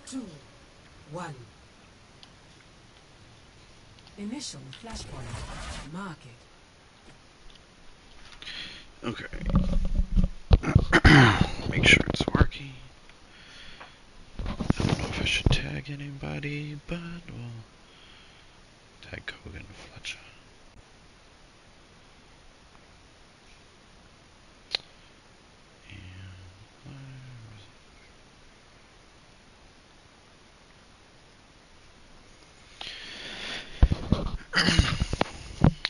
2, 1. Initial flashpoint. Mark it. Okay. Make sure it's working. I don't know if I should tag anybody, but we'll tag Kogan and Fletcher.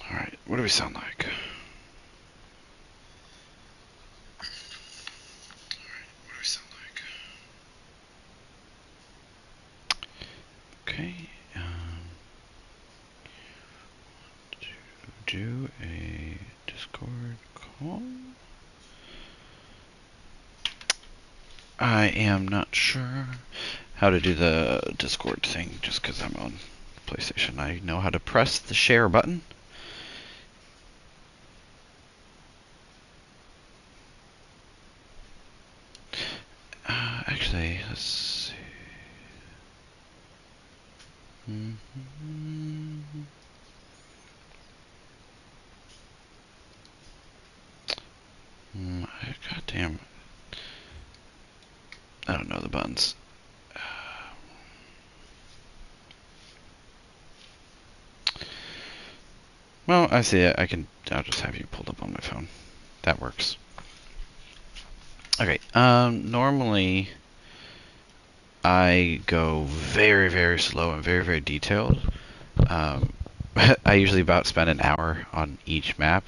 Alright, what do we sound like? Okay, do a Discord call. I am not sure how to do the Discord thing just because I'm on PlayStation. I know how to press the share button. Actually, let's see. Goddamn. I don't know the buttons. Well, I see it. I'll just have you pulled up on my phone. That works. Okay. Normally I go very, very slow and very, very detailed. I usually about spend an hour on each map,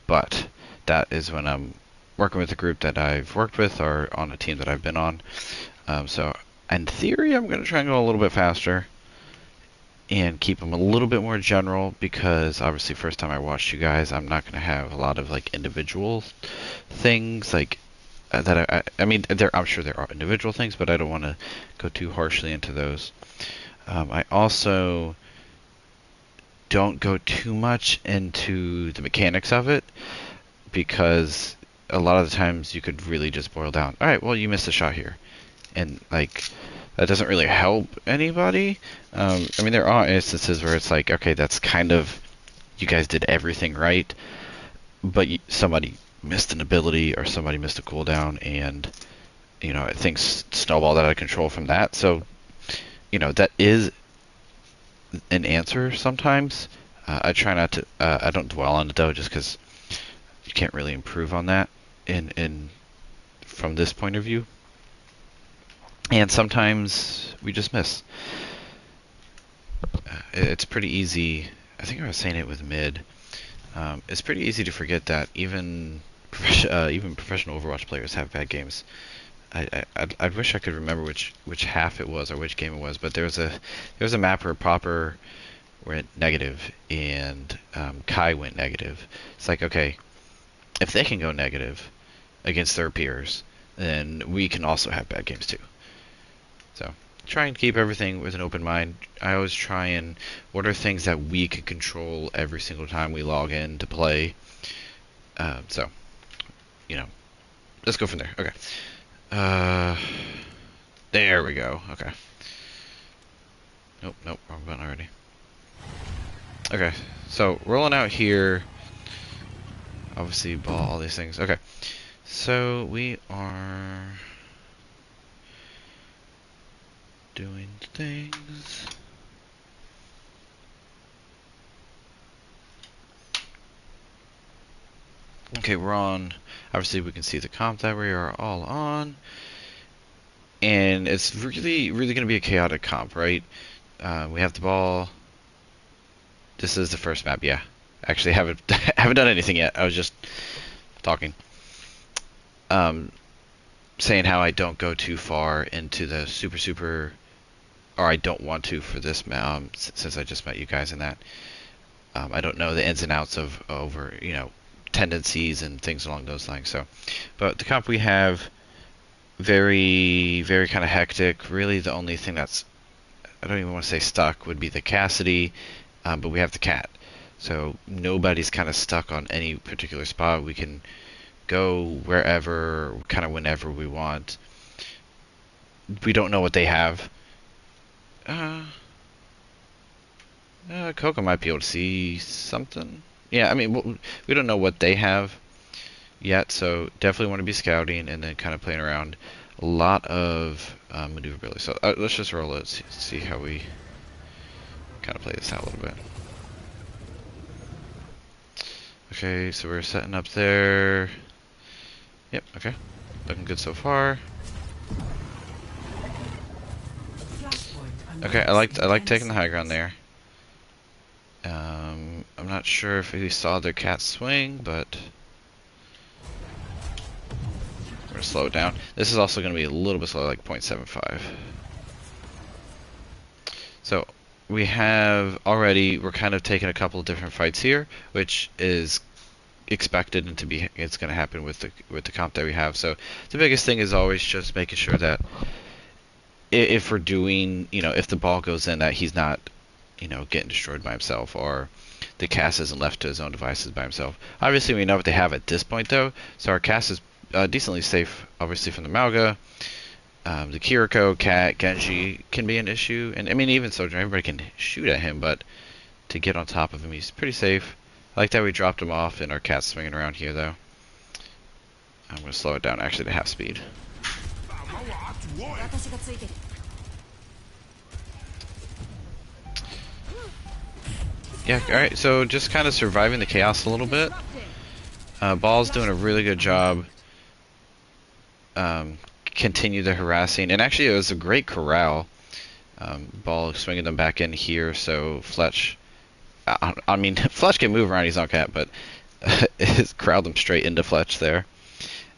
but that is when I'm working with a group that I've worked with or on a team that I've been on. So in theory, I'm going to try and go a little bit faster and keep them a little bit more general because obviously first time I watched you guys, I'm not going to have a lot of like individual things like that. I mean, I'm sure there are individual things, but I don't want to go too harshly into those. I also don't go too much into the mechanics of it because a lot of the times you could really just boil down, all right, well, you missed a shot here. And like, that doesn't really help anybody. I mean, there are instances where it's like, okay, that's kind of, you guys did everything right, but somebody missed an ability or somebody missed a cooldown, and things snowballed out of control from that. So, that is an answer sometimes. I try not to. I don't dwell on it though, just because you can't really improve on that in from this point of view. And sometimes we just miss. It's pretty easy. I think I was saying it with mid. It's pretty easy to forget that even professional Overwatch players have bad games. I wish I could remember which half it was or which game it was, but there was a map where Popper went negative and Kai went negative. It's like, okay, if they can go negative against their peers, then we can also have bad games too. So try and keep everything with an open mind. I always try and what are things that we can control every single time we log in to play. So, let's go from there. Okay. There we go. Okay. Nope, wrong button already. Okay, so rolling out here. Obviously, ball, all these things. Okay, so we are doing things. Okay, we're on. Obviously, we can see the comp that we are all on. And it's really, really going to be a chaotic comp, right? We have the ball. This is the first map, yeah. Actually, haven't done anything yet. I was just talking. Saying how I don't go too far into the super, or I don't want to for this map, since I just met you guys in that. I don't know the ins and outs of tendencies and things along those lines. So, but the comp we have, very, very kind of hectic. Really, the only thing that's, I don't even want to say stuck, would be the Cassidy, but we have the Cat. So nobody's kind of stuck on any particular spot. We can go wherever, kind of whenever we want. we don't know what they have. Coco might be able to see something. Yeah, I mean, we don't know what they have yet, so definitely want to be scouting and then kind of playing around. A lot of maneuverability. So let's just roll it, see how we kind of play this out a little bit. Okay, so we're setting up there. Yep, okay. Looking good so far. Okay, I like taking the high ground there. I'm not sure if we saw their cat swing, but we're gonna slow it down. This is also gonna be a little bit slow, like 0.75. So we have already, we're kind of taking a couple of different fights here, which is expected and it's going to happen with the comp that we have. So the biggest thing is always just making sure that if we're doing, if the ball goes in, that he's not, getting destroyed by himself, or the cast isn't left to his own devices by himself. Obviously, we know what they have at this point, though, so our cast is decently safe, obviously, from the Mauga. The Kiriko, Cat, Genji can be an issue, and I mean, even Sojourner, everybody can shoot at him, but to get on top of him, he's pretty safe. I like that we dropped him off, and our Cat's swinging around here, though. I'm going to slow it down, actually, to half speed. Yeah, alright, so just kind of surviving the chaos a little bit. Ball's doing a really good job. Continue the harassing, and actually it was a great corral. Ball swinging them back in here, so Fletch, I mean, Fletch can move around, he's not Cat, but it corralled them straight into Fletch there.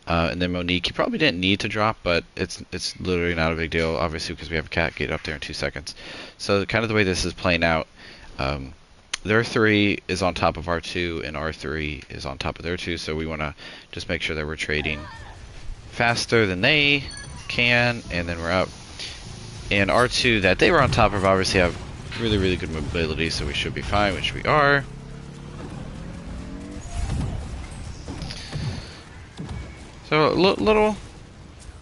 And then Monique, he probably didn't need to drop, but it's literally not a big deal, obviously, because we have a Cat get up there in 2 seconds. So kind of the way this is playing out, their 3 is on top of our 2, and our 3 is on top of their 2, so we want to just make sure that we're trading faster than they can, and then we're up. And our 2 that they were on top of obviously have really, really good mobility, so we should be fine, which we are. So a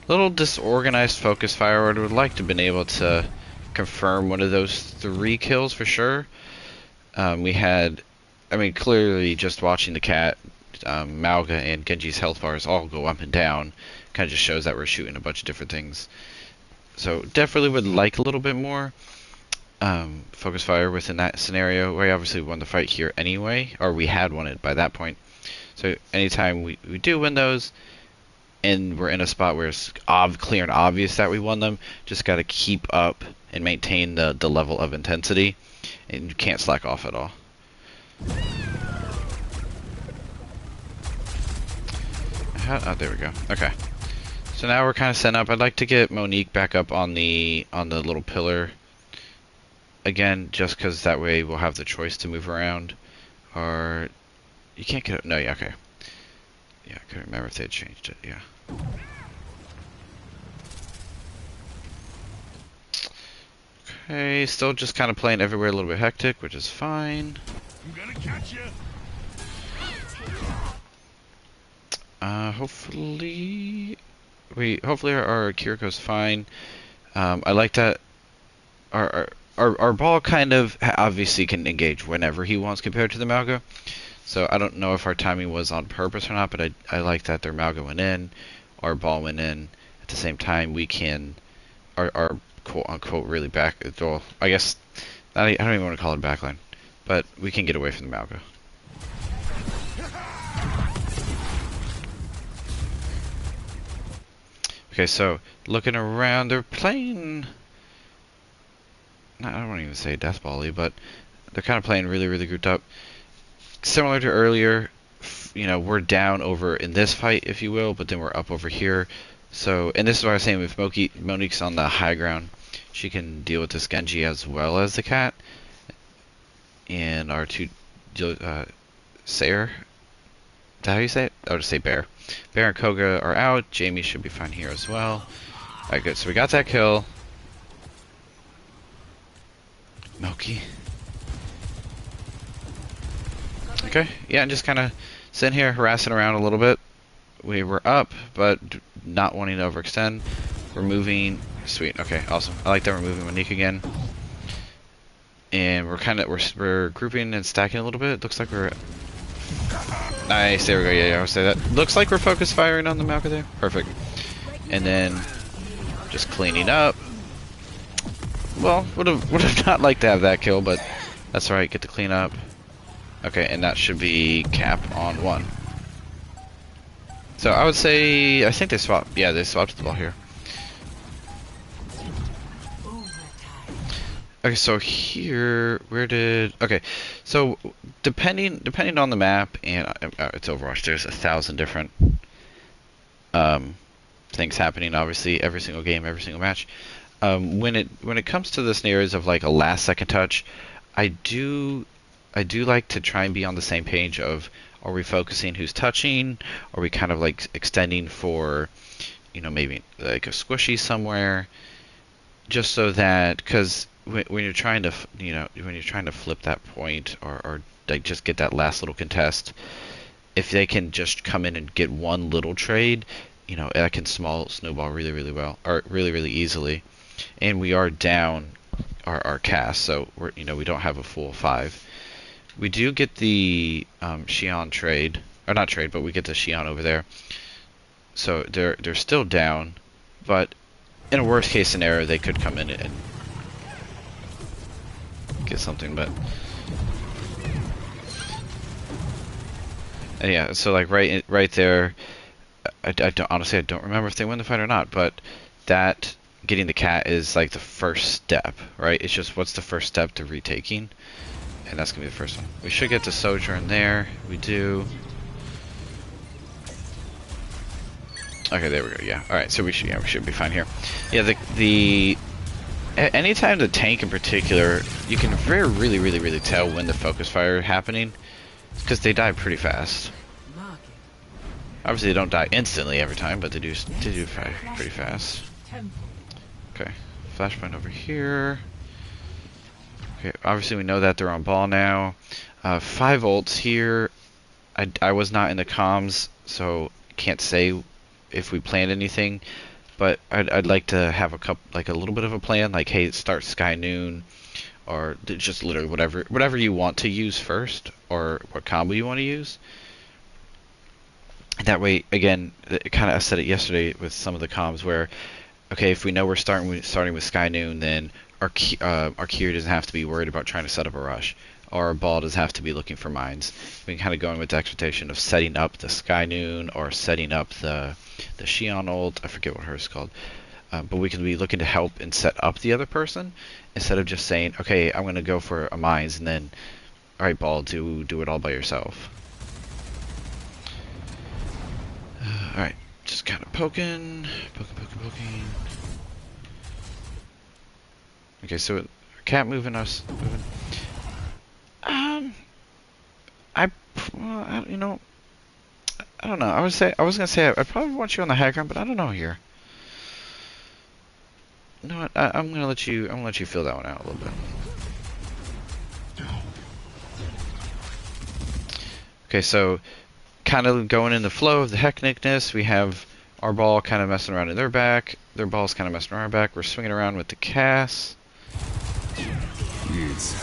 little disorganized focus fire. I would like to have been able to confirm one of those 3 kills for sure. We had, I mean, clearly just watching the Cat, Mauga, and Genji's health bars all go up and down kind of just shows that we're shooting a bunch of different things. So definitely would like a little bit more focus fire within that scenario. We obviously won the fight here anyway, or we had won it by that point. So anytime we do win those, and we're in a spot where it's clear and obvious that we won them, just got to keep up and maintain the level of intensity, and you can't slack off at all. Oh, there we go. Okay. So now we're kind of set up. I'd like to get Monique back up on the little pillar again, just because that way we'll have the choice to move around. Or you can't get it. No, yeah, okay. Yeah, I couldn't remember if they had changed it. Yeah. Okay, still just kind of playing everywhere a little bit hectic, which is fine. I'm gonna catch you. Hopefully our Kiriko's fine. I like that our ball kind of obviously can engage whenever he wants compared to the Mauga. So I don't know if our timing was on purpose or not, but I like that their Mauga went in, our ball went in. At the same time, we can our quote unquote really back. Well, I guess I don't even want to call it backline, but we can get away from the Mauga. Okay, so looking around, they're playing. I don't want to even say death ball-y, but they're kind of playing really, really grouped up. Similar to earlier, we're down over in this fight, if you will, but then we're up over here. So, and this is what I was saying, if Monique's on the high ground, she can deal with this Genji as well as the Cat. And our 2, Sayer, is that how you say it? I would just say Bear. Bear and Koga are out. Jamie should be fine here as well. Alright, good. So we got that kill. Milky. Okay, yeah, and just kind of sitting here harassing around a little bit. We were up, but not wanting to overextend. We're moving Sweet. Okay, awesome. I like that we're moving Monique again. And we're grouping and stacking a little bit. Looks like we're nice. There we go. Yeah, I would say that. Looks like we're focus firing on the Malka there. Perfect. And then just cleaning up. Well, would have not liked to have that kill, but that's alright. Get to clean up. Okay, and that should be cap on 1. So I would say I think they swapped. Yeah, they swapped the ball here. Okay, so here, okay, so depending on the map, and it's Overwatch, there's 1,000 different things happening, obviously, every single game, every single match. When it comes to the scenarios of like a last second touch, I do like to try and be on the same page of, are we focusing who's touching? Are we kind of like extending for, maybe like a squishy somewhere? Just so that, because when you're trying to, when you're trying to flip that point or like just get that last little contest, if they can just come in and get one little trade, that can snowball really, really well, or really, really easily. And we are down our cast, so we don't have a full 5. We do get the Xion trade, or not trade, but we get the Xion over there. So they're still down, but in a worst case scenario, they could come in and get something, but and yeah. So like right there, I don't remember if they win the fight or not, but that getting the cat is like the first step, right? It's just what's the first step to retaking, and that's gonna be the first one. We should get the Sojourn there. We do. Okay, there we go. Yeah. All right. So we should be fine here. Yeah. Anytime the tank in particular, you can really tell when the focus fire is happening, because they die pretty fast. Obviously, they don't die instantly every time, but they do fire pretty fast. Okay, flashpoint over here. Okay, obviously we know that they're on ball now. 5 ults here. I was not in the comms, so can't say if we planned anything. But I'd like to have a little bit of a plan, like, hey, start Sky Noon, or just literally whatever you want to use first, or what combo you want to use. That way, again, I said it yesterday with some of the comms where, okay, if we know we're starting with Sky Noon, then our Kyrie doesn't have to be worried about trying to set up a rush, or our ball doesn't have to be looking for mines. We can kind of go in with the expectation of setting up the Sky Noon or setting up the Xion ult. I forget what hers is called. But we can be looking to help and set up the other person instead of just saying, okay, I'm going to go for a mines, and then, all right, ball, do it all by yourself. All right, just kind of poking. Okay, so cat moving us. I don't know. I was gonna say I probably want you on the high ground, but I don't know here. You know what? I'm gonna let you feel that one out a little bit. Okay, so kind of going in the flow of the hecticness, we have our ball kind of messing around in their back. Their ball's kind of messing around our back. We're swinging around with the Cass.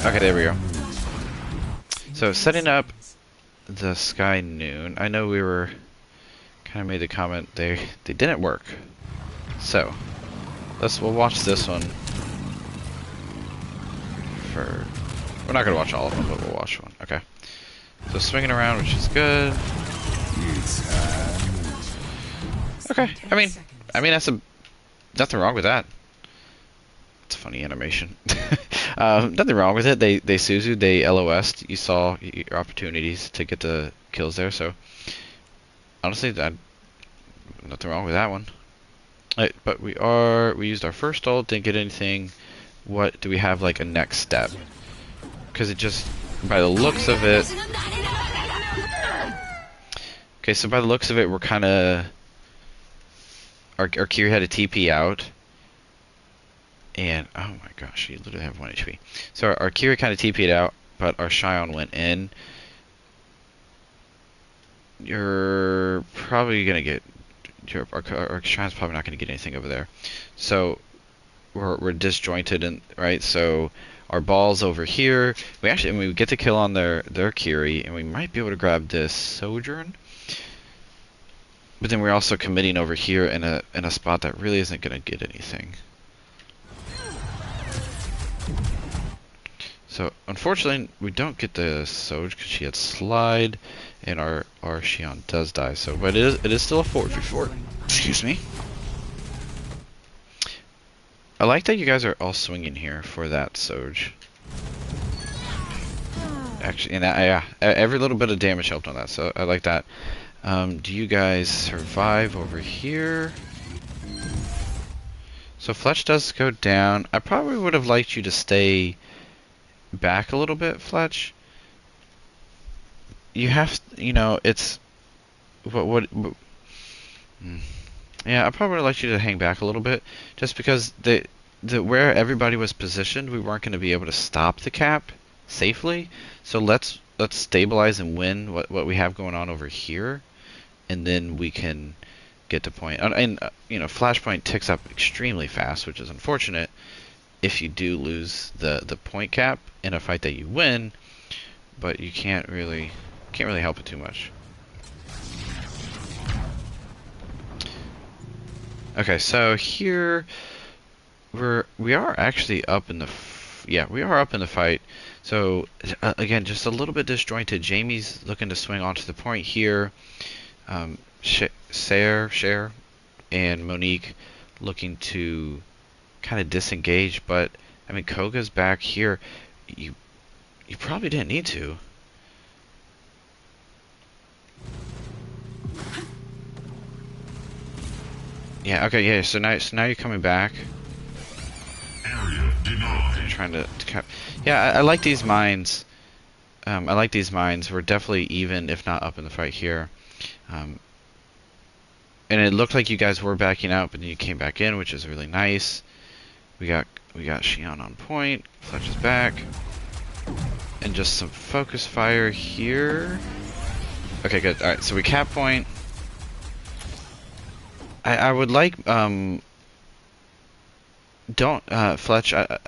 Okay, there we go. So setting up the Sky Noon. I know we were kind of made the comment they didn't work. So we'll watch this one. We're not gonna watch all of them, but we'll watch one. Okay. So swinging around, which is good. Okay. I mean that's nothing wrong with that. It's a funny animation. Nothing wrong with it. They Suzu, they LOS'd. You saw your opportunities to get the kills there, so honestly, nothing wrong with that one. Right, but we used our first ult, didn't get anything. What do we have like a next step? Because it just, by the looks of it. Okay, so by the looks of it, we're kind of our Kyrie had a TP out. And, oh my gosh, you literally have 1 HP. So our Kyrie kind of TP'd out, but our Xion went in. You're probably going to get... Our Xion's probably not going to get anything over there. So we're disjointed, and right. So our ball's over here. We get the kill on their Kiri, and we might be able to grab this Sojourn. But then we're also committing over here in a spot that really isn't gonna get anything. So unfortunately, we don't get the Soj because she had slide, and our Xion does die. So, but it is still a 4v4. Excuse me. I like that you guys are all swinging here for that Soj. Actually, and yeah, every little bit of damage helped on that, so I like that. Do you guys survive over here? So Fletch does go down. I probably would have liked you to stay back a little bit, Fletch. You have, you know, it's yeah, I probably would have liked you to hang back a little bit, just because the where everybody was positioned, we weren't going to be able to stop the cap safely. So let's stabilize and win what we have going on over here, and then we can get to point. And you know, Flashpoint ticks up extremely fast, which is unfortunate if you do lose the point cap in a fight that you win, but you can't really help it too much. Okay, so here we are actually up in the we are up in the fight. So again, just a little bit disjointed. Jamie's looking to swing onto the point here. Cher and Monique looking to kind of disengage, but I mean, Koga's back here. You probably didn't need to. Yeah. Okay. Yeah. So now you're coming back. Area denied. Trying to cap. Yeah. I like these mines. I like these mines. We're definitely even, if not up in the fight here. And it looked like you guys were backing out, but then you came back in, which is really nice. We got Xion on point. Fletch is back. And just some focus fire here. Okay, good. Alright, so we cap point. I would like, don't, Fletch, I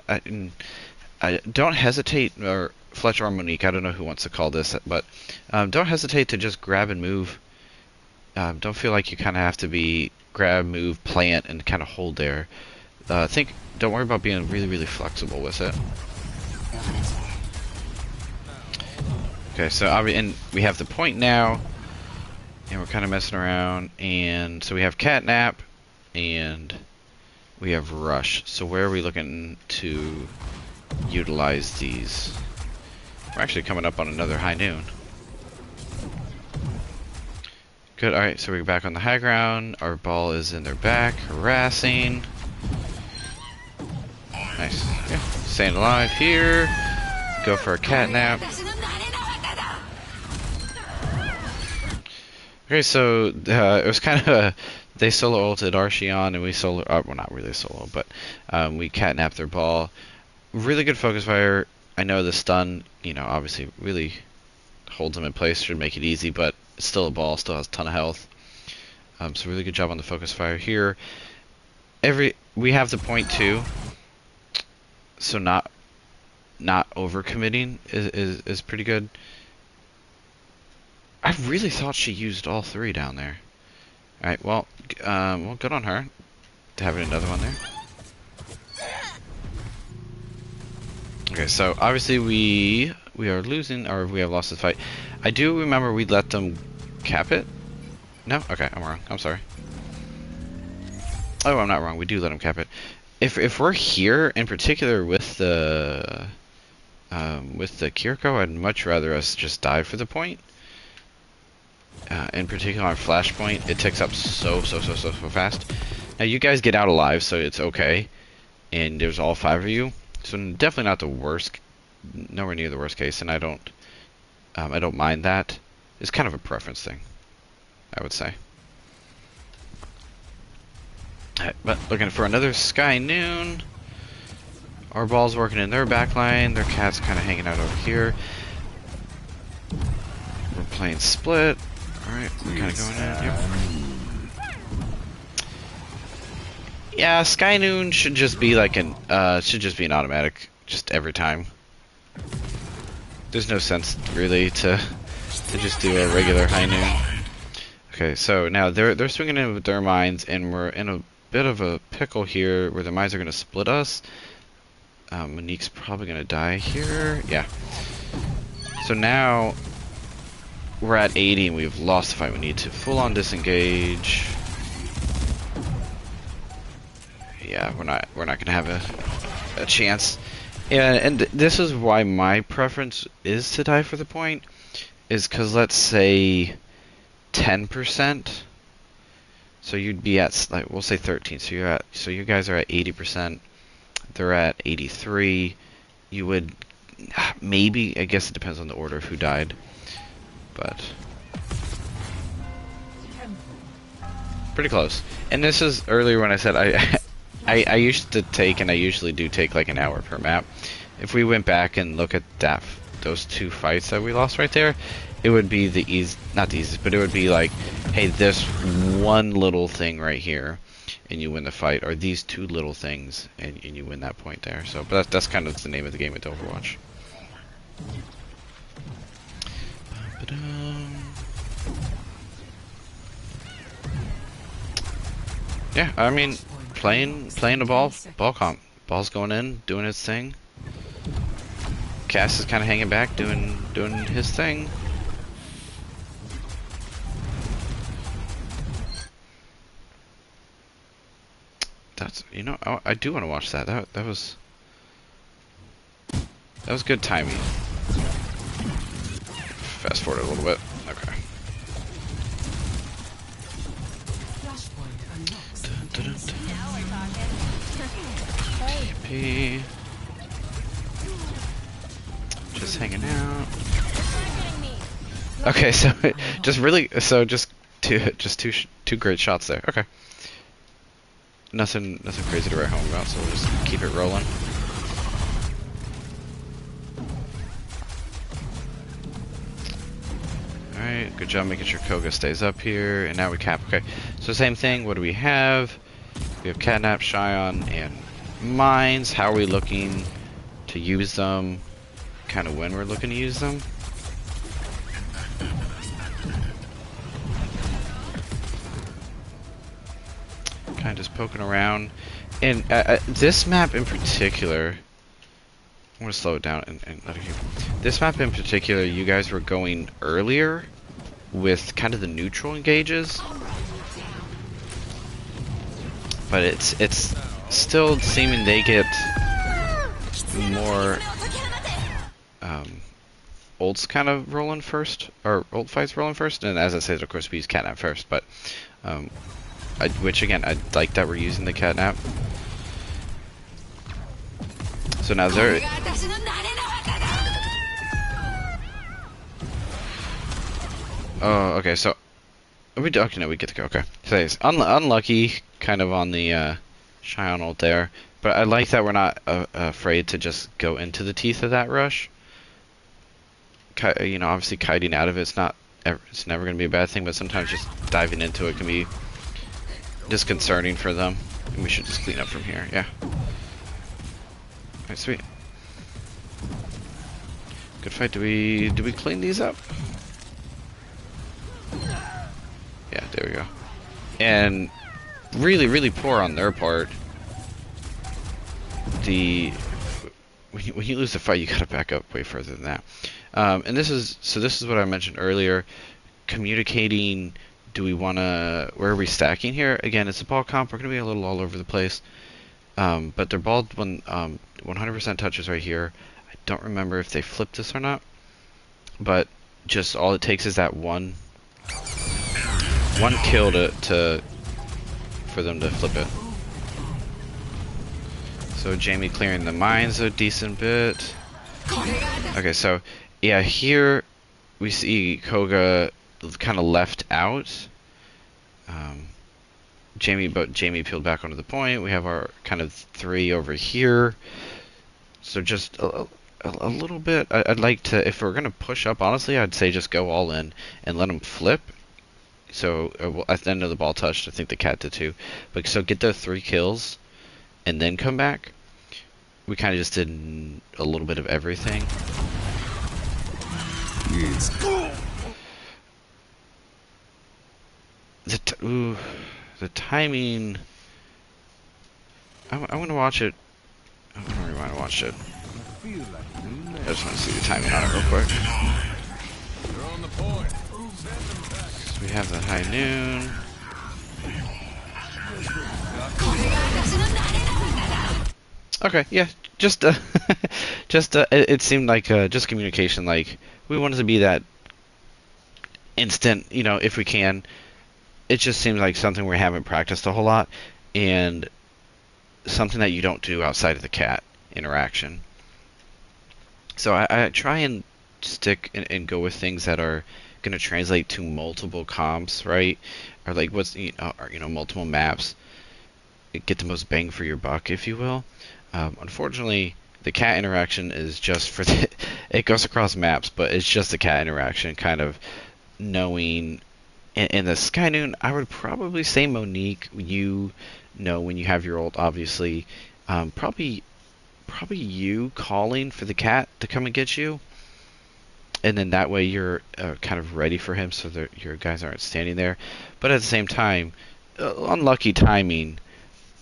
don't hesitate, or Fletch or Monique, I don't know who wants to call this, but don't hesitate to just grab and move. Don't feel like you kind of have to be grab, move, plant, and kind of hold there. Don't worry about being really, really flexible with it. Okay, so and we have the point now, and we're kind of messing around, and so we have Catnap, and we have Rush. So where are we looking to utilize these? We're actually coming up on another high noon. Good, alright, so we're back on the high ground. Our ball is in their back, harassing. Nice. Yeah, staying alive here. Go for a Catnap. Okay, so it was kind of they solo ulted Archeon, and we solo, well, not really solo, but we catnapped their ball. Really good focus fire. I know the stun, you know, obviously really holds them in place, should make it easy, but it's still a ball, still has a ton of health. So really good job on the focus fire here. We have the point too, so not overcommitting is pretty good. I really thought she used all three down there. Alright, well, good on her to having another one there. Okay, so obviously we are losing, or we have lost the fight. I do remember we let them cap it. No? Okay, I'm wrong. I'm sorry. Oh, I'm not wrong. We do let them cap it. If we're here, in particular with the Kiriko, I'd much rather us just dive for the point. In particular on Flashpoint, it ticks up so fast. Now you guys get out alive, so it's okay. And there's all 5 of you, so definitely not the worst, nowhere near the worst case. And I don't mind that. It's kind of a preference thing, I would say. Alright, but looking for another Sky Noon. Our ball's working in their back line. Their cat's kind of hanging out over here. We're playing split. Alright, we're kind of going in. Yep. Yeah, Sky Noon should just be like an an automatic just every time. There's no sense really to just do a regular high noon. Okay, so now they're swinging in with their mines, and we're in a bit of a pickle here where the mines are going to split us. Monique's probably going to die here. Yeah. So now we're at 80 and we've lost the fight. We need to full on disengage. Yeah, we're not going to have a chance. And this is why my preference is to die for the point, is because let's say 10%. So you'd be at, like, we'll say 13. So you guys are at 80%. They're at 83. You would maybe, I guess it depends on the order of who died, but pretty close. And this is earlier when I said I used to take, and I usually do take, like an hour per map. If we went back and look at those two fights that we lost right there, it would be not the easiest, but it would be like, hey, this one little thing right here, and you win the fight, or these two little things, and you win that point there. So, but that's kind of the name of the game with Overwatch. Yeah, I mean, playing the ball comp. Ball's going in, doing its thing. Cass is kind of hanging back, doing his thing. That's, you know, I do want to watch that. That was good timing. Fast forward a little bit. Okay. TP. Just hanging out. Okay, so just two great shots there. Okay. Nothing crazy to write home about, so we'll just keep it rolling. Alright, good job making sure Koga stays up here, and now we cap. Okay, so same thing, what do we have? We have Catnap, Shion, and Mines. How are we looking to use them? Kind of when we're looking to use them? Kind of just poking around. And this map in particular, I'm going to slow it down and let it hear. This map in particular, you guys were going earlier with kind of the neutral engages. But it's still seeming they get more ults kind of rolling first, or ult fights rolling first. And as I said, of course, we use Catnap first, but which again, I like that we're using the Catnap. So now they're... Oh, okay, so... Okay, no, we get to go, okay. So it's unlucky, kind of on the Shion ult there. But I like that we're not afraid to just go into the teeth of that rush. You know, obviously kiting out of it's never going to be a bad thing, but sometimes just diving into it can be disconcerting for them. And we should just clean up from here, yeah. Alright, sweet. Good fight. Do we clean these up? Yeah, there we go. And really, really poor on their part. When you lose the fight, you gotta back up way further than that. And this is what I mentioned earlier. Communicating. Where are we stacking here? Again, it's a ball comp. We're gonna be a little all over the place. But they're ball 100% touches right here. I don't remember if they flipped this or not. But just all it takes is that one kill for them to flip it. So Jamie clearing the mines a decent bit. Okay, so yeah, here we see Koga kind of left out. Jamie peeled back onto the point. We have our kind of 3 over here. So just a little bit. I'd like to, if we're gonna push up, honestly, I'd say just go all in and let them flip. So well, I know the ball touched. I think the cat did too. But so get those 3 kills and then come back. We kind of just did a little bit of everything. Yes. The timing. I want to watch it. I don't really want to watch it. I just want to see the timing on it real quick. So we have the high noon. Okay, yeah, just it seemed like just communication. Like we wanted to be that instant, you know, if we can. It just seems like something we haven't practiced a whole lot, and something that you don't do outside of the cat interaction. So I try and stick and go with things that are going to translate to multiple comps, right? Or like what's multiple maps. Get the most bang for your buck, if you will. Unfortunately, the cat interaction is just for it goes across maps, but it's just the cat interaction, kind of knowing. In the Sky Noon, I would probably say Monique. You know when you have your ult, obviously. Probably you calling for the cat to come and get you, and then that way you're kind of ready for him, so that your guys aren't standing there. But at the same time, unlucky timing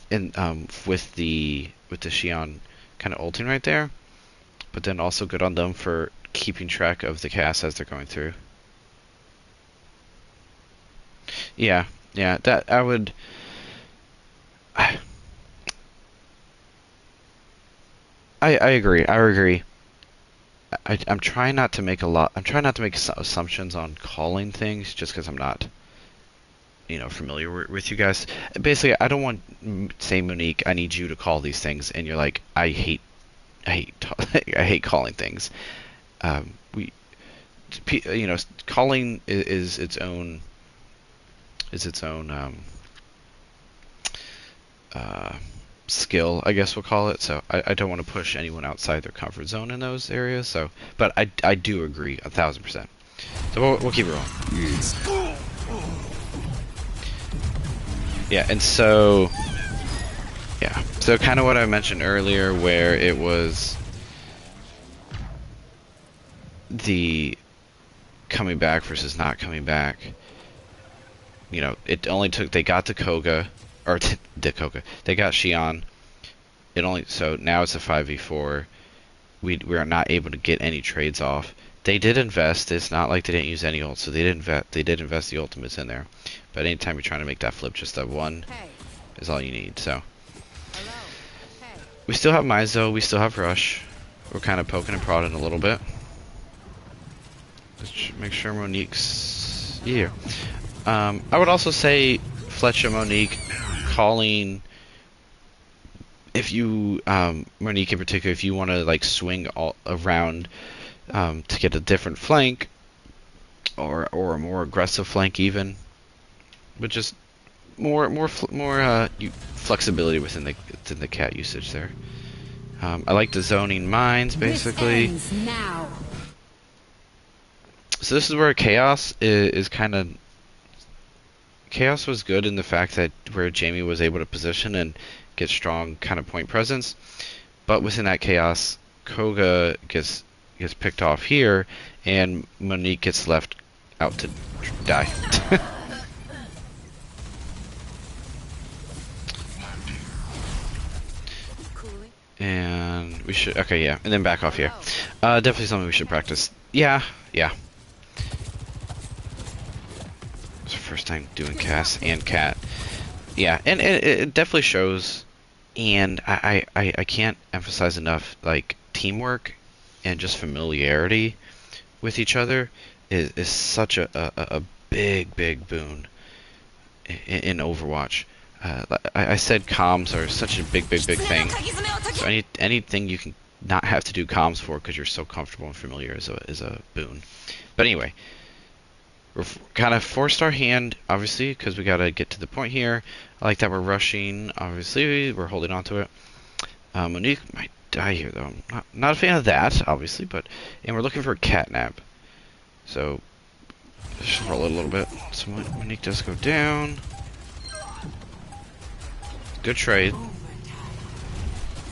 in with the Xion kind of ulting right there. But then also good on them for keeping track of the cast as they're going through. Yeah, that I would. I agree. I agree. I'm trying not to make I'm trying not to make assumptions on calling things just because I'm not, familiar with you guys. Basically, I don't want say Monique, I need you to call these things, and you're like, I hate I hate calling things. We, calling is its own skill, I guess we'll call it. So I don't want to push anyone outside their comfort zone in those areas. So, but I do agree 1,000%. So we'll keep it rolling. Yes. Yeah, and so kind of what I mentioned earlier, where it was the coming back versus not coming back. It only took, they got the Koga, or the Koga, they got Xion. So now it's a 5v4. We are not able to get any trades off. They did invest. It's not like they didn't use any ult, so they did invest the ultimates in there. But anytime you're trying to make that flip, just that one is all you need. So we still have Mizo, we still have Rush. We're kind of poking and prodding a little bit. Let's make sure Monique's here. I would also say Fletcher, Monique, calling. If you, Monique in particular, if you want to like swing all around to get a different flank, or a more aggressive flank even, but just more flexibility within the cat usage there. I like the zoning mines basically. So this is where Chaos is kind of. Chaos was good in the fact that where Jamie was able to position and get strong kind of point presence, but within that Chaos, Koga gets picked off here, and Monique gets left out to die. And we should, okay, yeah, and then back off here. Definitely something we should practice. Yeah. It's the first time doing cast and cat. Yeah, and it definitely shows, and I can't emphasize enough, like, teamwork and just familiarity with each other is such a big boon in Overwatch. I said comms are such a big thing. So anything you can not have to do comms for because you're so comfortable and familiar is a boon. But anyway, we're kind of forced our hand, obviously, because we got to get to the point here. I like that we're rushing. Obviously, we're holding on to it. Monique might die here, though. I'm not a fan of that, obviously, and we're looking for a catnap. So Just roll it a little bit. So Monique does go down. Good trade.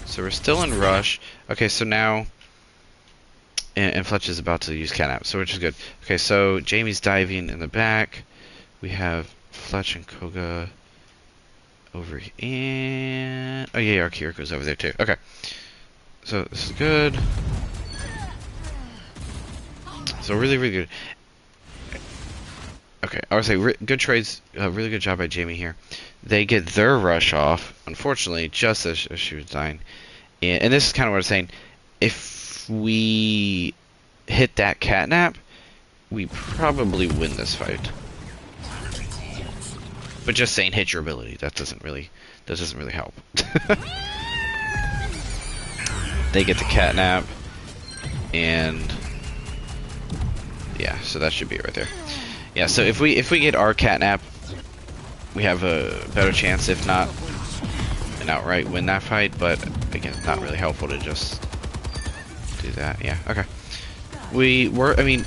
So we're still in rush. Okay, so now... And Fletch is about to use catnap, so which is good. Okay, so Jamie's diving in the back. We have Fletch and Koga over here. And... Oh yeah, our Kiriko's over there too. Okay. So this is good. So really, really good. Okay, I would say good trades. Really good job by Jamie here. They get their rush off, unfortunately, just as she was dying. And this is kind of what I'm saying. If we hit that catnap, we probably win this fight. But just saying hit your ability, that doesn't really help. They get the catnap, and yeah, so that should be it right there. Yeah, so if we get our catnap, we have a better chance, if not an outright win that fight. But again, it's not really helpful to just do that. Yeah, okay. I mean,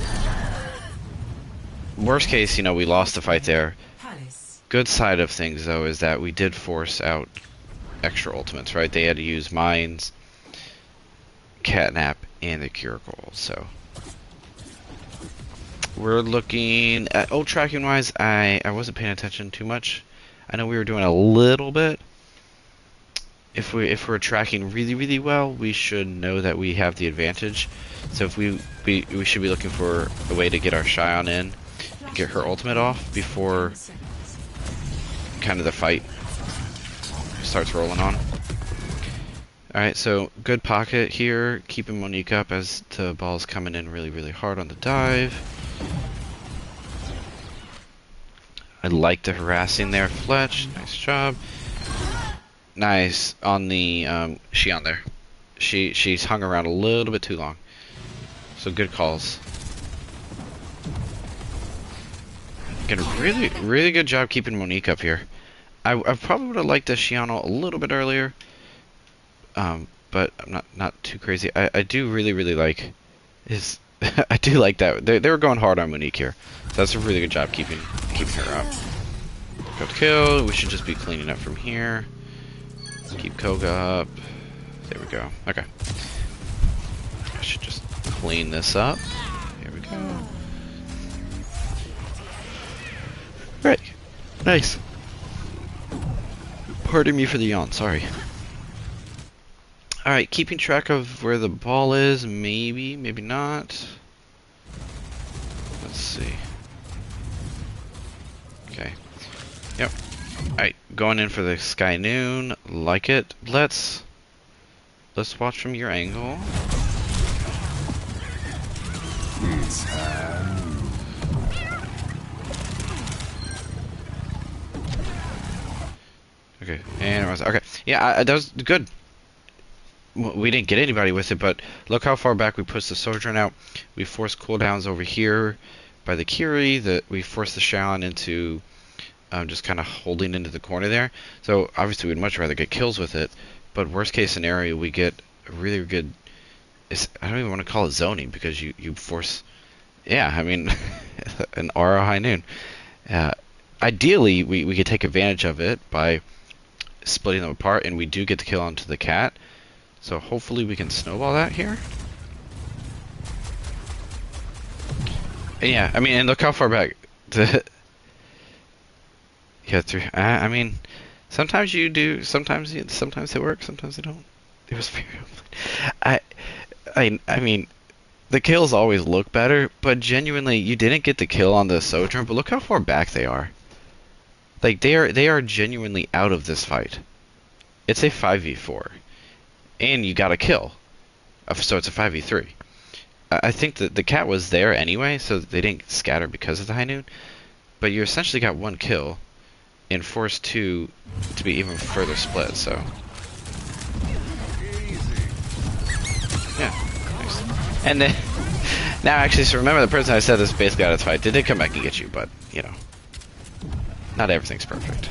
worst case, you know, we lost the fight there. Good side of things, though, is that we did force out extra ultimates, right? They had to use mines, catnap, and the cure goal, so... We're looking at ult tracking wise. I wasn't paying attention too much. I know we were doing a little bit. If we're tracking really, really well, we should know that we have the advantage. So if we should be looking for a way to get our Xion in and get her ultimate off before kind of the fight starts rolling on. Alright, so good pocket here, keeping Monique up as the ball's coming in really, really hard on the dive. I like the harassing there, Fletch. Nice job. Nice on the Xion there. She's hung around a little bit too long. So good calls. Again, really, really good job keeping Monique up here. I probably would have liked the Xion a little bit earlier. But I'm not too crazy. I do really like his. I do like that. They were going hard on Monique here. So that's a really good job keeping her up. Got the kill. We should just be cleaning up from here. Keep Koga up. There we go. Okay. I should just clean this up. Here we go. Right. Nice. Pardon me for the yawn. Sorry. Alright, keeping track of where the ball is, maybe not. Let's see. Okay. Yep. Alright, going in for the Sky Noon. Like it. Let's watch from your angle. Okay, and okay. Yeah, that was good. We didn't get anybody with it, but look how far back we pushed the Sojourn out. We forced cooldowns over here by the Kiri. We forced the Xion into just kind of holding into the corner there. So obviously we'd much rather get kills with it, but worst case scenario we get a really good... I don't even want to call it zoning, because you force... Yeah, I mean, an Aura High Noon. Ideally, we could take advantage of it by splitting them apart, and we do get the kill onto the cat. So hopefully we can snowball that here. And yeah, I mean, and look how far back. Yeah, through. I mean, sometimes you do. Sometimes they work. Sometimes they don't. It was very. I mean, the kills always look better, but genuinely, you didn't get the kill on the Sojourn. But look how far back they are. Like they are genuinely out of this fight. It's a 5v4. And you got a kill. So it's a 5v3. I think that the cat was there anyway, so they didn't scatter because of the High Noon. But you essentially got one kill and forced two to be even further split, so... Yeah, nice. And then... Now actually, so remember the person I said this basically out of this fight, did they come back and get you, but, you know... Not everything's perfect.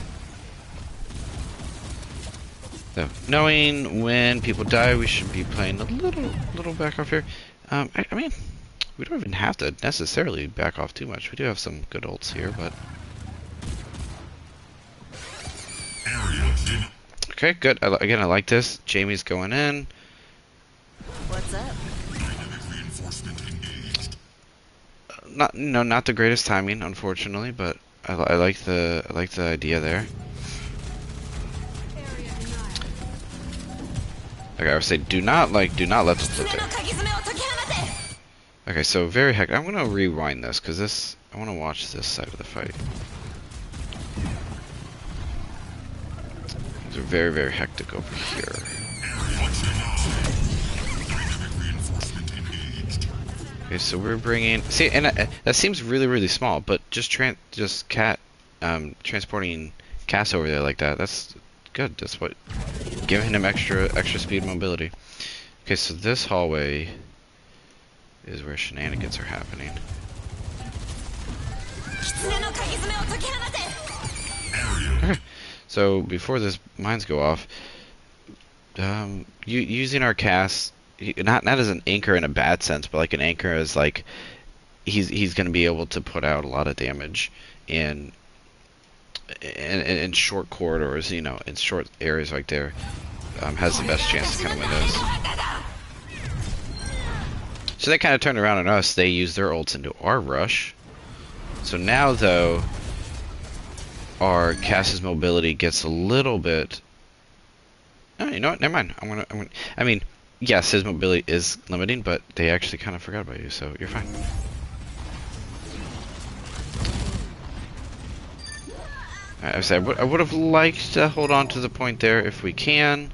So, knowing when people die, we should be playing a little back off here. I mean, we don't even have to necessarily back off too much. We do have some good ults here, but... Area denied. Okay, good. Again, I like this. Jamie's going in. What's up? Dynamic reinforcement engaged. Not the greatest timing, unfortunately, but I like the idea there. Like I would say, do not let them sit there. Okay, so very hectic. I'm gonna rewind this because I want to watch this side of the fight. These are very, very hectic over here. Dynamic reinforcement engaged. Okay, so we're bringing. See, and that seems really, really small, but just transporting Cass over there like that. That's good. That's what giving him extra speed and mobility. Okay, so this hallway is where shenanigans are happening. Area. So before this mines go off, using our Cass, not as an anchor in a bad sense, but like an anchor as like he's going to be able to put out a lot of damage in short corridors, you know, in short areas like there, has the best chance to kind of win those. So they kind of turned around on us. They used their ults into our rush. So now though, our Cass's mobility gets a little bit. Oh, you know what? Never mind. I mean, yes, his mobility is limiting, but they actually kind of forgot about you, so you're fine. I would have liked to hold on to the point there if we can.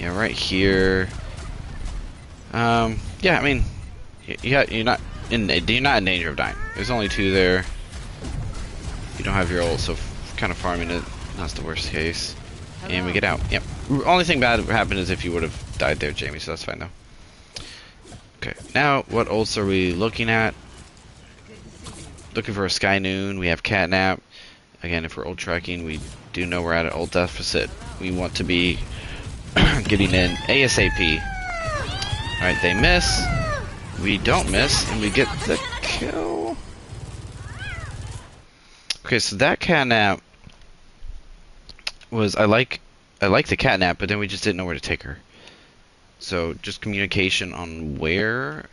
Yeah, right here. Yeah, I mean, you're not in danger of dying. There's only two there. You don't have your ult, so kind of farming it. That's the worst case. And we get out. Yep. Only thing bad would happen is if you would have died there, Jamie. So that's fine though. Okay. Now, what ults are we looking at? Looking for a Sky Noon. We have Catnap. Again, if we're ult tracking, we do know we're at an ult deficit. We want to be getting in ASAP. Alright, they miss. We don't miss, and we get the kill. Okay, so that Catnap was... I like the Catnap, but then we just didn't know where to take her. So, just communication on where...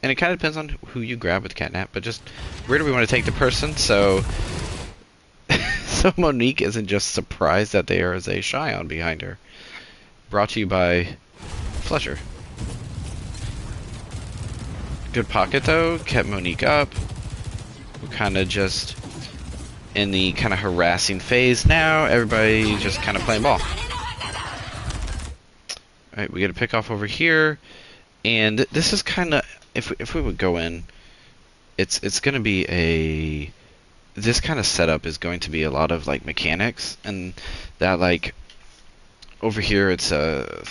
And it kind of depends on who you grab with Catnap, but just where do we want to take the person? So, so Monique isn't just surprised that there is a Xion behind her. Brought to you by Fletcher. Good pocket though, kept Monique up. We're kind of just in the kind of harassing phase now. Everybody just kind of playing ball. Alright, we get a pick off over here. And this is kind of... If we would go in, it's going to be this kind of setup is going to be a lot of like mechanics, and that like over here it's a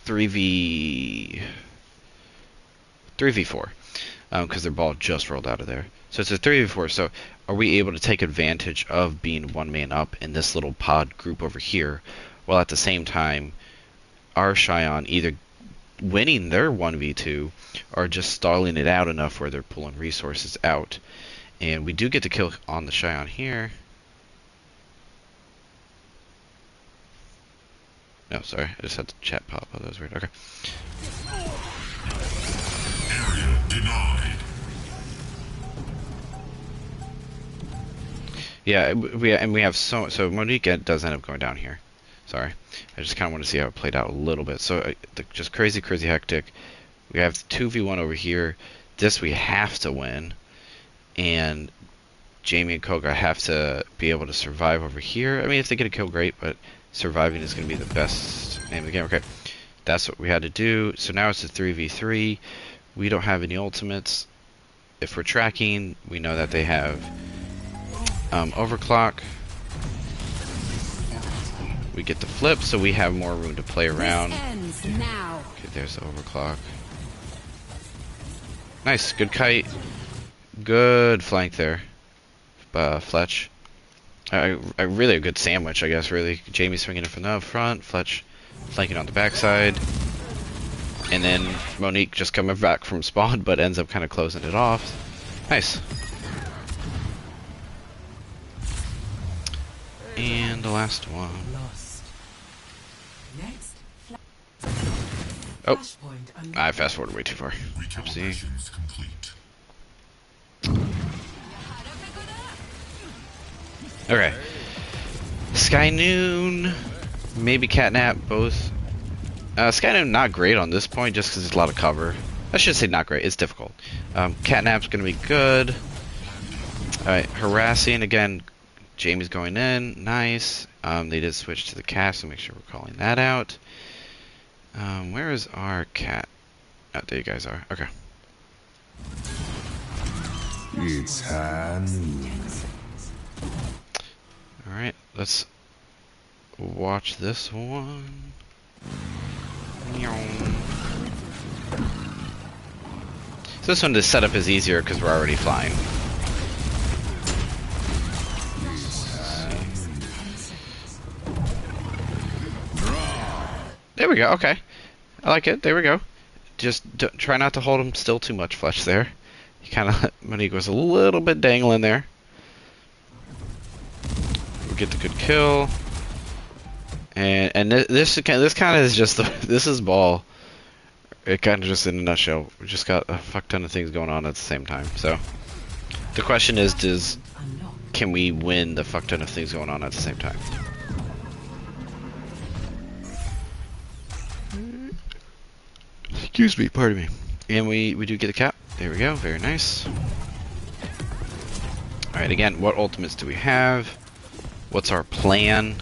3v4 because their ball just rolled out of there. So it's a 3v4. So are we able to take advantage of being one man up in this little pod group over here, while at the same time our Xion either winning their 1v2 or just stalling it out enough where they're pulling resources out. And we do get the kill on the Xion here. No, sorry, I just had the chat pop. Oh, that was weird. Okay. Area denied. Yeah, we have so Monique does end up going down here. Sorry, I just kind of want to see how it played out a little bit. So just crazy hectic. We have 2v1 over here. This we have to win, and Jamie and Koga have to be able to survive over here. I mean, if they get a kill, great, but surviving is going to be the best name of the game. Okay, that's what we had to do. So now it's a 3v3. We don't have any ultimates. If we're tracking, we know that they have overclock. We get the flip, so we have more room to play around. Okay, there's the overclock. Nice, good kite. Good flank there, Fletch. Really a good sandwich, I guess, really. Jamie swinging it from the front, Fletch flanking on the backside. And then Monique just coming back from spawn, but ends up kind of closing it off. Nice. And the last one. Lost. Next. Oh, Flashpoint I fast forwarded way too far. Oopsie. Recalibrations complete. Okay. Sky Noon, maybe Catnap, both. Sky Noon not great on this point just because there's a lot of cover. I should say not great, it's difficult. Catnap's going to be good. Alright, Harassing, again, Jamie's going in, nice. They did switch to the cast, so make sure we're calling that out. Where is our cat? Oh, there you guys are, okay. It's high noon. Alright, let's watch this one. So this one, the setup is easier because we're already flying. There we go, okay. I like it, there we go. Just try not to hold him still too much flesh there. He kind of, Monique was a little bit dangling there. We get the good kill. And this kind of is just this is ball. It kind of just in a nutshell. We just got a fuck ton of things going on at the same time. So the question is, can we win the fuck ton of things going on at the same time? Excuse me, pardon me. And we do get the cap. There we go. Very nice. All right. Again, what ultimates do we have? What's our plan?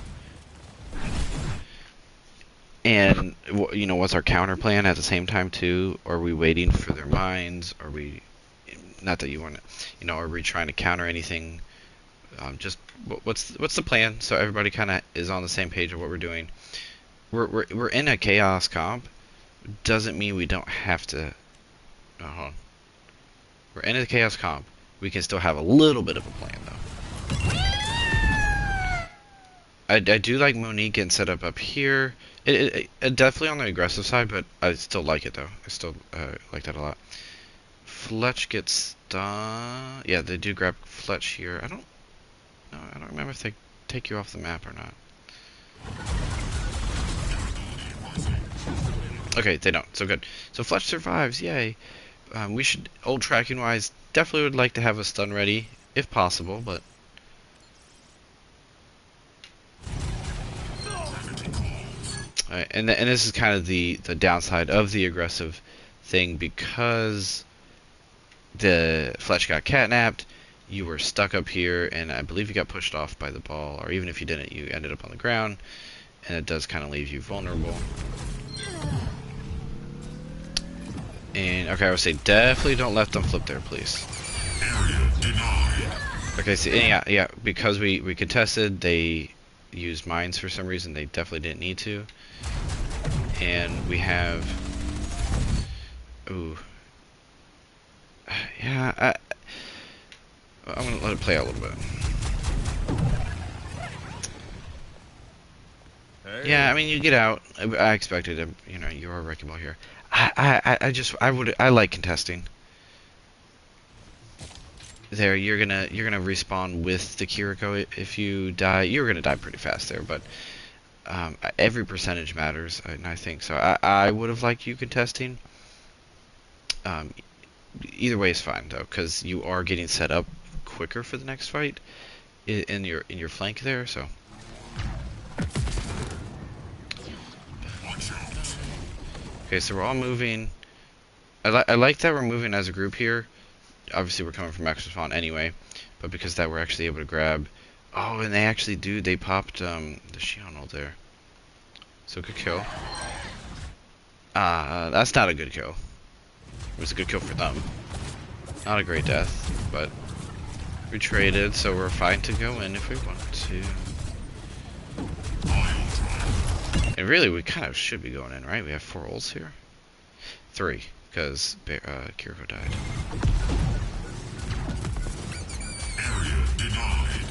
And, you know, what's our counter plan at the same time, too? Are we waiting for their mines? Are we... Not that you want to... You know, are we trying to counter anything? Just, what's the plan? So everybody kind of is on the same page of what we're doing. We're in a chaos comp. Doesn't mean we don't have to... hold on. We're in a chaos comp. We can still have a little bit of a plan, though. I do like Monique getting set up here. It definitely on the aggressive side, but I still like it though. I still like that a lot. Fletch gets done. Yeah, they do grab Fletch here. I don't remember if they take you off the map or not. Okay, they don't. So good. So Fletch survives. Yay. We should, old tracking wise, definitely would like to have a stun ready if possible, but. Alright, and this is kind of the downside of the aggressive thing, because the Fletch got catnapped, you were stuck up here, and I believe you got pushed off by the ball, or even if you didn't, you ended up on the ground, and it does kind of leave you vulnerable. And, okay, I would say definitely don't let them flip there, please. Area denied. Okay, so yeah, because we contested, they used mines for some reason, they definitely didn't need to. And we have, ooh, yeah, I'm gonna let it play out a little bit. Hey. Yeah, I mean, you get out. I expected him. You know, you're a wrecking ball here. I like contesting. There, you're gonna respawn with the Kiriko. If you die, you're gonna die pretty fast there, but. Every percentage matters, and I think so. I would have liked you contesting. Either way is fine though, because you are getting set up quicker for the next fight in your flank there. So. Okay, so we're all moving. I like that we're moving as a group here. Obviously, we're coming from extra spawn anyway, but because that we're actually able to grab. Oh, and they actually do. They popped the Shion there. So good kill. That's not a good kill. It was a good kill for them. Not a great death, but we traded, so we're fine to go in if we want to. And really, we kind of should be going in, right? We have 4 ults here. 3, because Kiriko died. Area denied.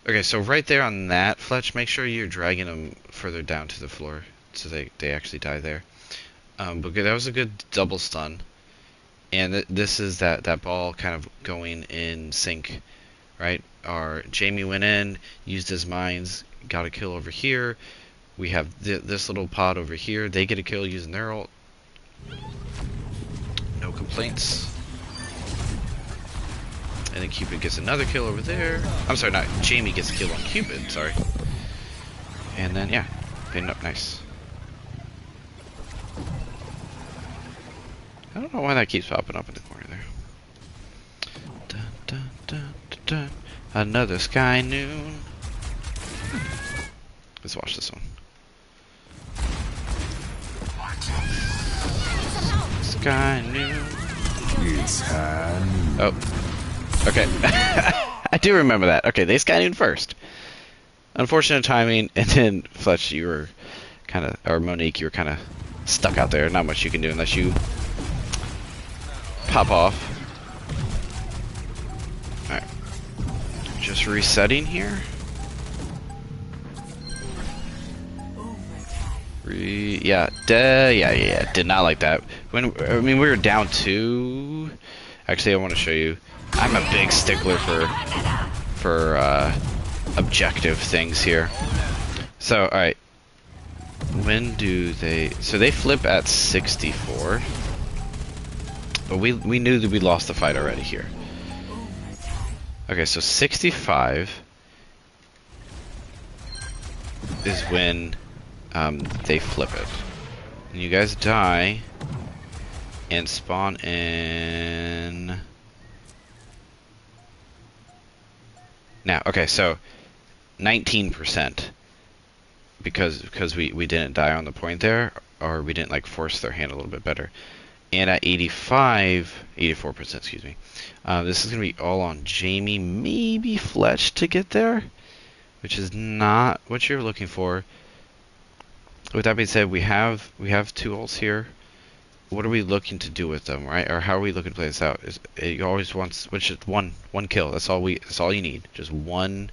Okay, so right there on that, Fletch, make sure you're dragging them further down to the floor so they actually die there. But that was a good double stun. And this is that ball kind of going in sync, right? Our Jamie went in, used his mines, got a kill over here. We have this little pod over here. They get a kill using their ult. No complaints. And then Cupid gets another kill over there. I'm sorry, not Jamie gets a kill on Cupid, sorry. And then, yeah, pinned up nice. I don't know why that keeps popping up in the corner there. Dun, dun, dun, dun, dun. Another Sky Noon. Let's watch this one. Sky Noon. It's high noon. Oh. Okay. I do remember that. Okay, they Sky Noon first. Unfortunate timing, and then Fletch, you were kind of, or Monique, you were kind of stuck out there. Not much you can do unless you pop off. Alright. Just resetting here. Yeah, did not like that. I mean, we were down 2. Actually, I want to show you. I'm a big stickler for objective things here. So, alright. When do they... So they flip at 64. But we knew that we lost the fight already here. Okay, so 65 is when they flip it. And you guys die and spawn in... Now, okay, so 19% because we didn't die on the point there, or we didn't like force their hand a little bit better. And at 84%, excuse me. This is gonna be all on Jamie, maybe Fletch to get there, which is not what you're looking for. With that being said, we have 2 ults here. What are we looking to do with them, right? Or how are we looking to play this out? You always want which is one kill. That's all you need. Just one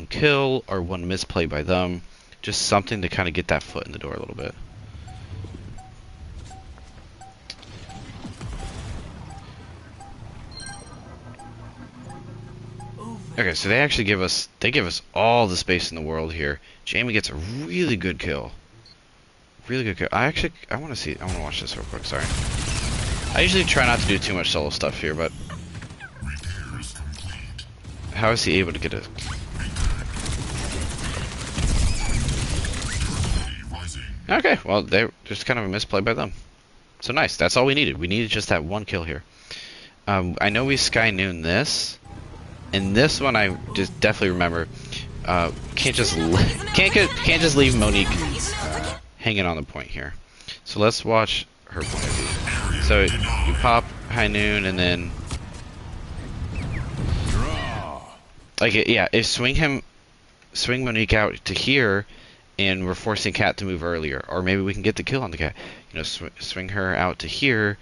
kill or one misplay by them. Just something to kind of get that foot in the door a little bit. Okay, so they actually give us all the space in the world here. Jamie gets a really good kill. Really good kill. I want to watch this real quick, sorry. I usually try not to do too much solo stuff here, but how is he able to get a... Okay, well, they're just kind of a misplay by them. So nice, that's all we needed. We needed just that one kill here. I know we Sky Noon this. And this one I just definitely remember. Can't just leave Monique hanging on the point here. So let's watch her point of view. So you pop High Noon and then like if swing Monique out to here, and we're forcing Cat to move earlier, or maybe we can get the kill on the Cat. You know, swing her out to here.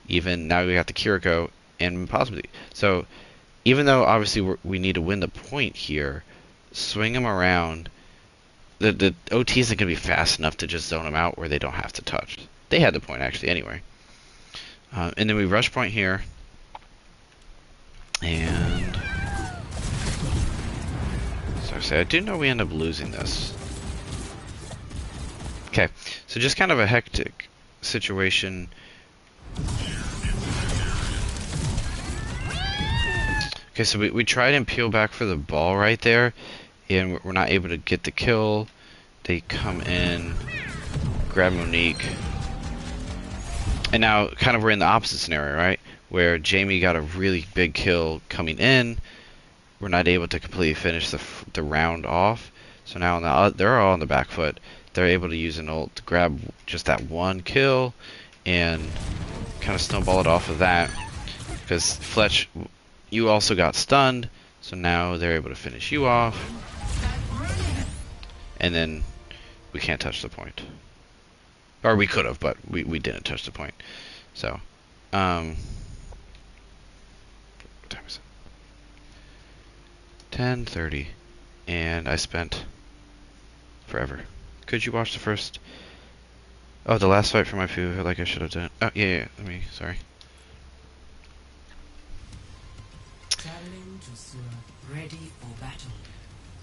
Even now we got the Kiriko and possibly so. Even though obviously we need to win the point here, swing them around. The OT isn't going to be fast enough to just zone them out where they don't have to touch. They had the point actually anyway. And then we rush point here. And... Sorry, I do know we end up losing this. Okay, so just kind of a hectic situation. Okay, so we tried and peel back for the ball right there, and we're not able to get the kill. They come in, grab Monique, and now kind of we're in the opposite scenario, right? Where Jamie got a really big kill coming in. We're not able to completely finish the round off. So now they're all on the back foot. They're able to use an ult to grab just that one kill and kind of snowball it off of that. Because Fletch... You also got stunned, so now they're able to finish you off. And then we can't touch the point. Or we could have, but we didn't touch the point. So, what time is it? 10:30. And I spent forever. Could you watch the first Oh, the last fight for my food, I feel like I should have done. Oh, yeah. Let me, sorry. Traveling to Sura, ready for battle.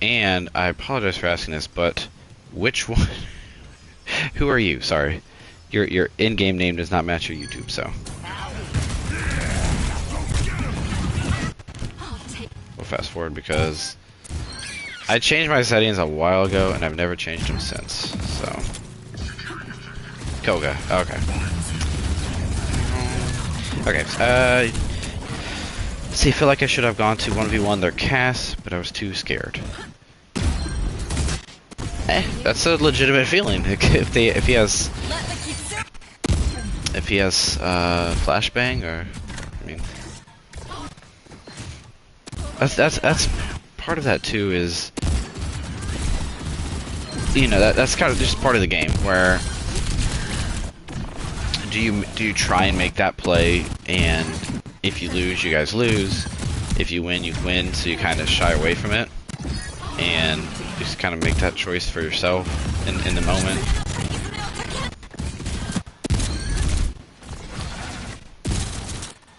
And I apologize for asking this, but which one? Who are you? Sorry, your in-game name does not match your YouTube, so we'll fast forward because I changed my settings a while ago and I've never changed them since. So, Koga. Okay. Okay. See, I feel like I should have gone to 1v1 their cast, but I was too scared. That's a legitimate feeling. If he has flashbang, or I mean, that's part of that too. Is, you know, that's kind of just part of the game where do you try and make that play, and if you lose, you guys lose. If you win, you win. So you kind of shy away from it, and just kind of make that choice for yourself in the moment.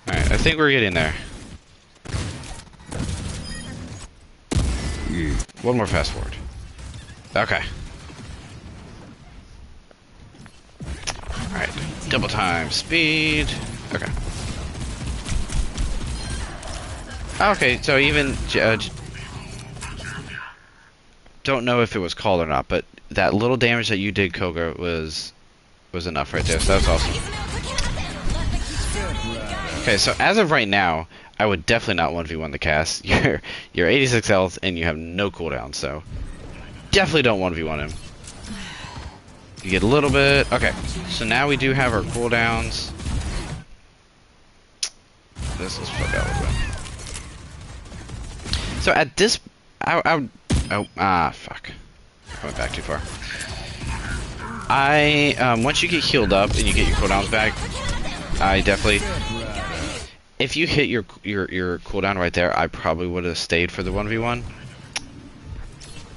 Alright, I think we're getting there. One more fast forward. Okay. Alright, double time speed. Okay. Okay, so even don't know if it was called or not, but that little damage that you did, Koga, was enough right there. So that's awesome. Okay, so as of right now, I would definitely not 1v1 the cast. You're 86 health and you have no cooldown, so definitely don't 1v1 him. You get a little bit. Okay, so now we do have our cooldowns. This is fuck out a little bit. So at this, I would. Fuck. I went back too far. Once you get healed up and you get your cooldowns back, I definitely, if you hit your cooldown right there, I probably would have stayed for the 1v1.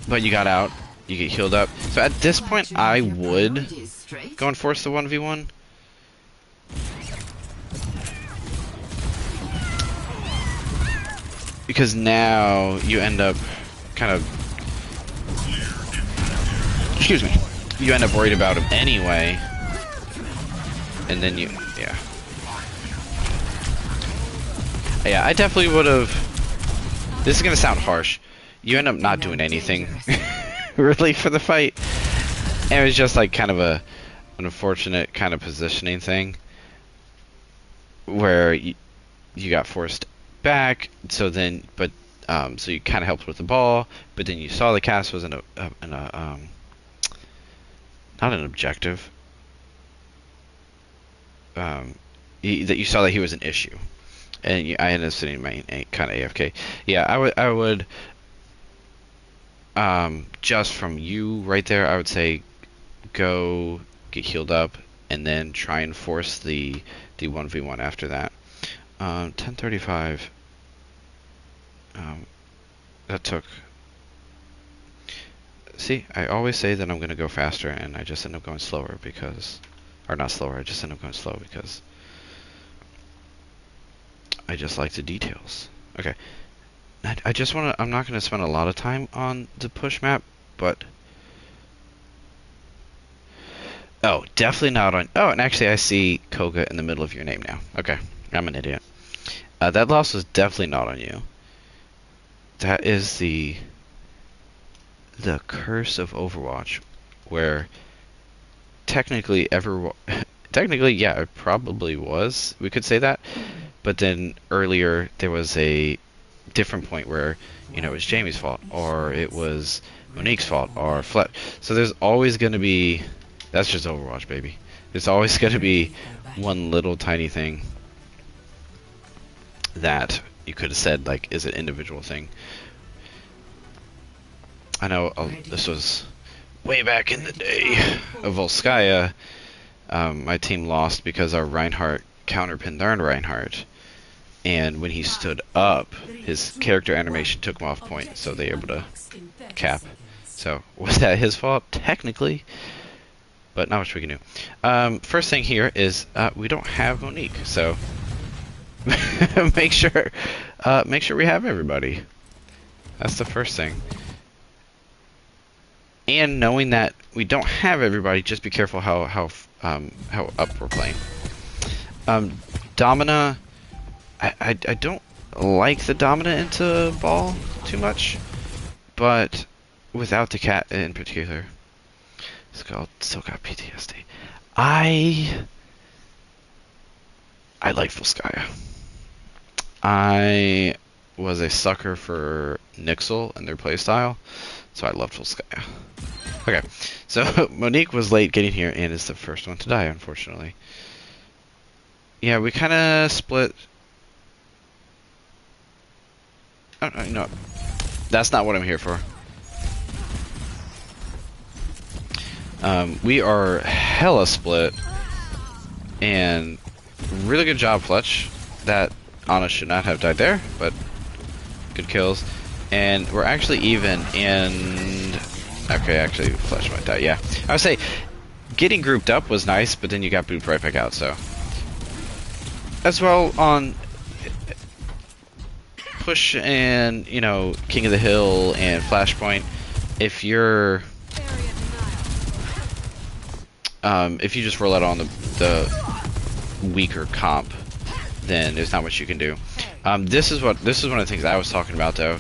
But you got out, you get healed up. So at this point, I would go and force the 1v1. Because now you end up kind of, excuse me, you end up worried about him anyway, and then yeah, I definitely would have. This is gonna sound harsh. You end up not doing anything really for the fight, and it was just like kind of an unfortunate kind of positioning thing where you got forced back. So then, but so you kind of helped with the ball, but then you saw the cast was not an objective. That you saw that he was an issue, and I ended up sitting my kind of AFK. Yeah, I would just from you right there, I would say go get healed up, and then try and force the 1v1 after that. 10:35. That took. See, I always say that I'm gonna go faster, and I just end up going slower because, or not slower. I just end up going slow because I just like the details. Okay, I just wanna. I'm not gonna spend a lot of time on the push map, but oh, definitely not on. Oh, and actually, I see Koga in the middle of your name now. Okay, I'm an idiot. That loss was definitely not on you. That is the curse of Overwatch, where technically yeah, it probably was. We could say that, but then earlier there was a different point where, you know, it was Jamie's fault, or it was Monique's fault, or So there's always going to be. That's just Overwatch, baby. There's always going to be one little tiny thing that you could have said, like, is an individual thing. I know this was way back in the day of Volskaya. My team lost because our Reinhardt counterpinned their Reinhardt, and when he stood up, his character animation took him off point, so they were able to cap. So was that his fault? Technically, but not much we can do. First thing here is we don't have Monique, so make sure we have everybody. That's the first thing. And knowing that we don't have everybody, just be careful how up we're playing. Domina, I don't like the Domina into ball too much, but without the cat in particular, still got PTSD. I like Volskaya. I was a sucker for Nixel and their playstyle, so I loved Volskaya. Okay, so Monique was late getting here and is the first one to die, unfortunately. Yeah, we kind of split. Oh, no, that's not what I'm here for. We are hella split, and really good job, Fletch. That Anna should not have died there, but good kills. And we're actually even, and okay, actually Fletch might die. Yeah, I would say getting grouped up was nice, but then you got booped right back out. So as well on push and King of the Hill and Flashpoint. If you're if you just roll out on the weaker comp, then there's not much you can do. This is one of the things I was talking about though.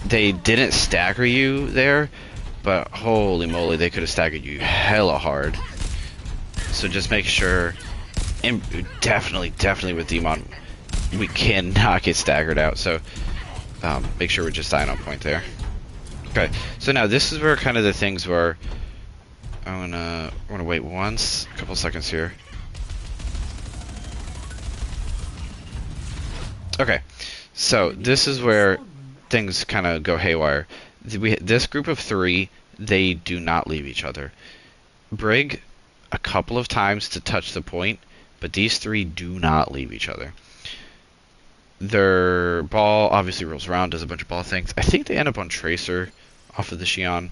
They didn't stagger you there, but holy moly, they could have staggered you hella hard. So just make sure, and definitely with Demon, we cannot get staggered out. So make sure we're just dying on point there. Okay, so now this is where kind of the things where I'm gonna wait a couple seconds here. Okay, so this is where things kind of go haywire. This group of three, they do not leave each other. Brig a couple of times to touch the point, but these three do not leave each other. Their ball obviously rolls around, does a bunch of ball things. I think they end up on Tracer off of the Xion,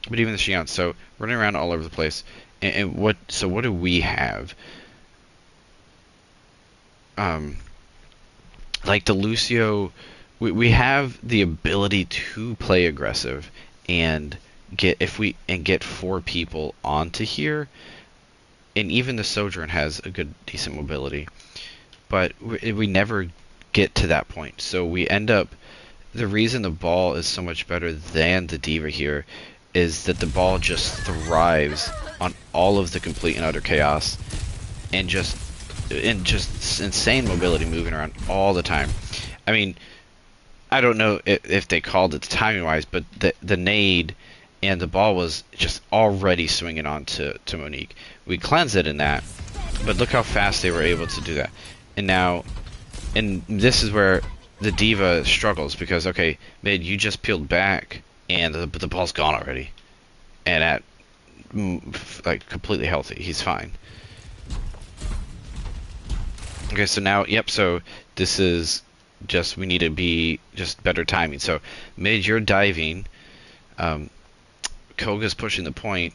but even the Xion, so running around all over the place. And what do we have? Like the Lucio, we have the ability to play aggressive and get 4 people onto here, and even the Sojourn has a good decent mobility, but we never get to that point. So we end up, the reason the ball is so much better than the D.Va here is that the ball just thrives on all of the complete and utter chaos and just insane mobility, moving around all the time. I mean, I don't know if they called it timing wise, but the nade and the ball was just already swinging on to Monique. We cleansed it in that, but look how fast they were able to do that. And this is where the D.Va struggles, because okay, mid, you just peeled back and the ball's gone already, and at like completely healthy, he's fine. Okay, so now, yep, so this is just, we need to be just better timing. So mid, you're diving, Koga's pushing the point,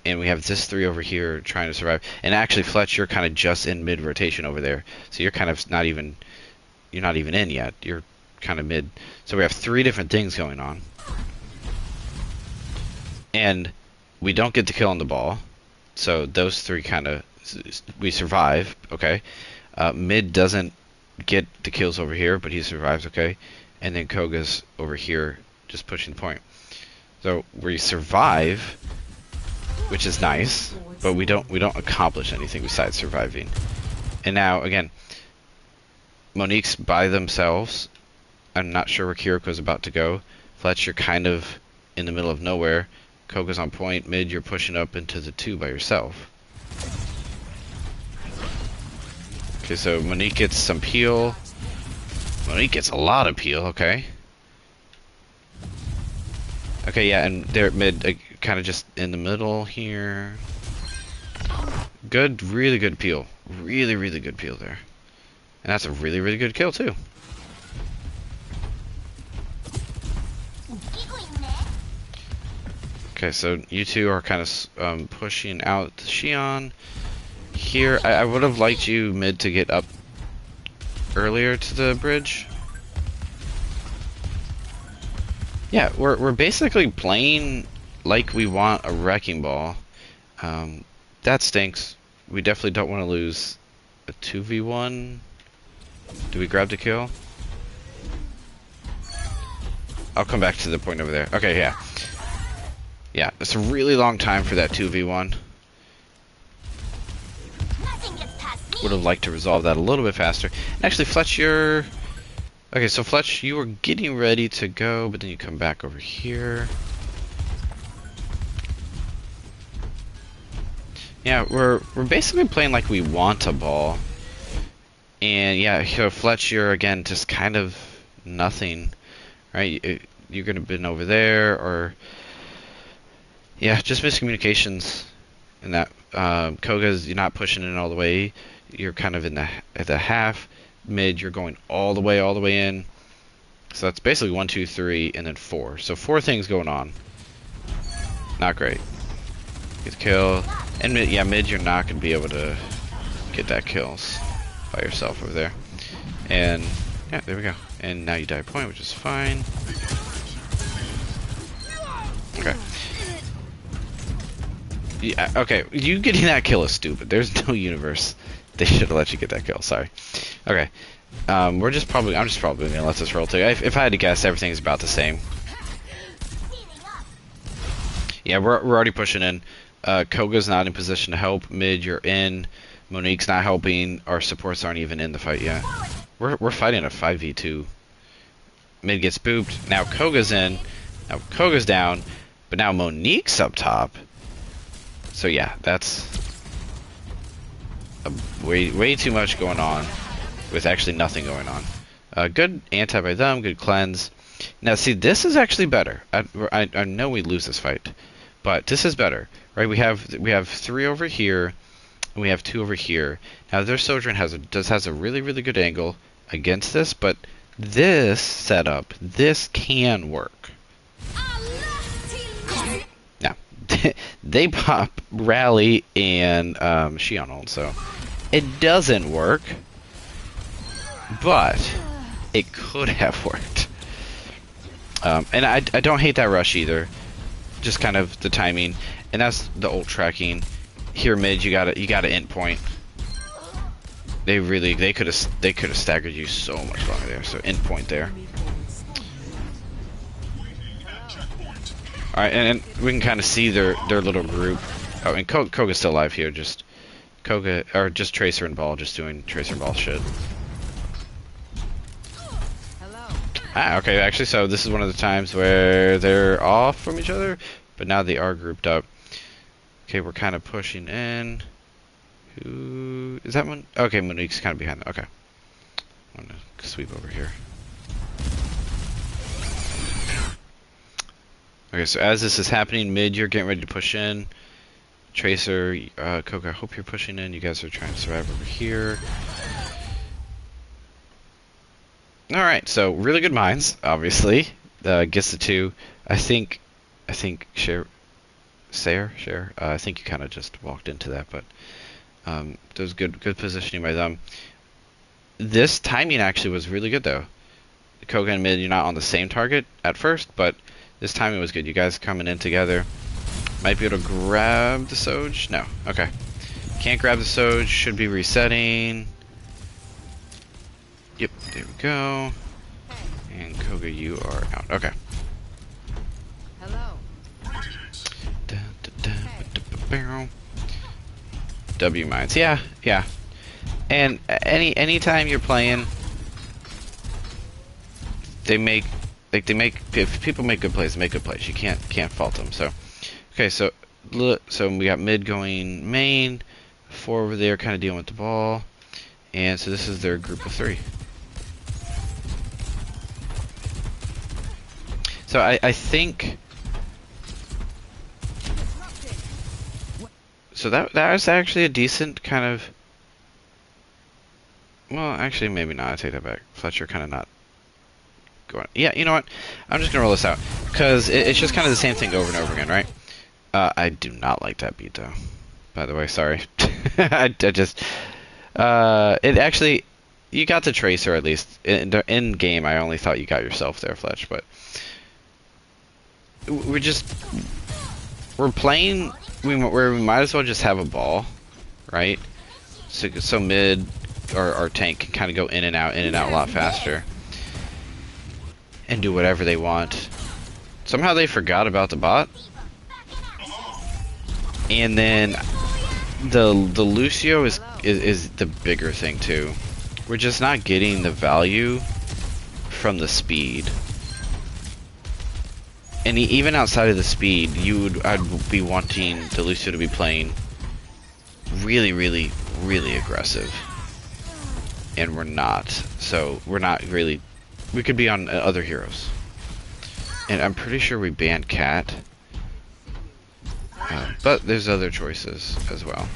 and we have this 3 over here trying to survive. And actually, Fletch, you're kind of just in mid rotation over there, so you're kind of you're not even in yet. You're kind of mid. So we have 3 different things going on, and we don't get the kill on the ball. So those 3 kind of, we survive. Okay. Mid doesn't get the kills over here, but he survives, okay? And then Koga's over here just pushing the point. So we survive, which is nice, but we don't accomplish anything besides surviving. And now again, Monique's by themselves. I'm not sure where Kiriko's about to go. Fletch, you're kind of in the middle of nowhere. Koga's on point. Mid, you're pushing up into the 2 by yourself. Okay, so Monique gets some peel. Monique gets a lot of peel, okay. Okay, yeah, and they're mid, kind of just in the middle here. Good, really good peel. Really good peel there. And that's a really good kill, too. Okay, so you two are kind of pushing out the Xion. Here, I would have liked you mid to get up earlier to the bridge. Yeah, we're basically playing like we want a wrecking ball. That stinks. We definitely don't want to lose a 2v1. Do we grab the kill? I'll come back to the point over there. Okay, yeah. Yeah, it's a really long time for that 2v1. Would have liked to resolve that a little bit faster. Actually, Fletch, you're... Okay, so Fletch, you were getting ready to go, but then you come back over here. Yeah, we're basically playing like we want a ball. And yeah, so Fletch, you're again just kind of nothing, right? You're gonna been over there, or yeah, just miscommunications. In that Koga's, you're not pushing in all the way. You're kind of at the half. Mid, you're going all the way in. So that's basically 1, 2, 3, and then 4. So 4 things going on. Not great. Get the kill. And mid, yeah, mid, you're not gonna be able to get that kills by yourself over there. And yeah, there we go. And now you die a point, which is fine. Okay. Yeah, okay, you getting that kill is stupid. There's no universe. They should have let you get that kill. Sorry. Okay. I'm just probably gonna let this roll too. If I had to guess, everything's about the same. Yeah, we're already pushing in. Koga's not in position to help. Mid, you're in. Monique's not helping. Our supports aren't even in the fight yet. We're fighting a 5v2. Mid gets booped. Now Koga's in. Now Koga's down. But now Monique's up top. So yeah, that's way too much going on with actually nothing going on. Good anti by them, good cleanse. Now see, this is actually better. I know we lose this fight, but this is better, right? We have 3 over here, and we have 2 over here. Now their Sojourn has a really good angle against this, but this setup, this can work. Now they pop Rally and Xion ult, so it doesn't work, but it could have worked. And I don't hate that rush either, just kind of the timing, and that's the ult tracking. Here mid, you gotta end point. They could have staggered you so much longer there. So end point there. All right, and we can kind of see their little group. Oh, and Koga's still alive here. Just Koga, or just Tracer and Ball, just doing Tracer and Ball shit. Ah, okay, actually, so this is one of the times where they're off from each other, but now they are grouped up. Okay, we're kind of pushing in. Who is that one? Okay, Monique's kind of behind them. Okay, I'm gonna sweep over here. Okay, so as this is happening, mid, you're getting ready to push in. Tracer, Koga, I hope you're pushing in. You guys are trying to survive over here. Alright, so really good minds, obviously. Gets the 2. I think Share, I think you kind of just walked into that, but that was good positioning by them. This timing actually was really good though. Koga and mid, you're not on the same target at first, but this timing was good. You guys coming in together. Might be able to grab the Soj? No. Okay. Can't grab the Soj. Should be resetting. Yep, there we go. And Koga, you are out. Okay. Hello. W mines. Yeah. And anytime you're playing, if people make good plays, they make good plays. You can't fault them. So, okay, so we got mid going main, 4 over there, kind of dealing with the ball, and so this is their group of 3. So I think. So that was actually a decent kind of. Well, actually, maybe not. I take that back. Fletcher kind of not. Going. Yeah, you know what? I'm just gonna roll this out because it's just kind of the same thing over and over again, right? I do not like that beat though. By the way, sorry. I just it actually you got the tracer at least in game. I only thought you got yourself there, Fletch, but we're playing where we might as well just have a ball, right? So mid or our tank can kind of go in and out a lot faster and do whatever they want. Somehow they forgot about the bot, and then the Lucio is the bigger thing too. We're just not getting the value from the speed. And even outside of the speed, I'd be wanting the Lucio to be playing really, really, really aggressive. And we're not. So we're not really. We could be on other heroes. And I'm pretty sure we banned Cat. But there's other choices as well.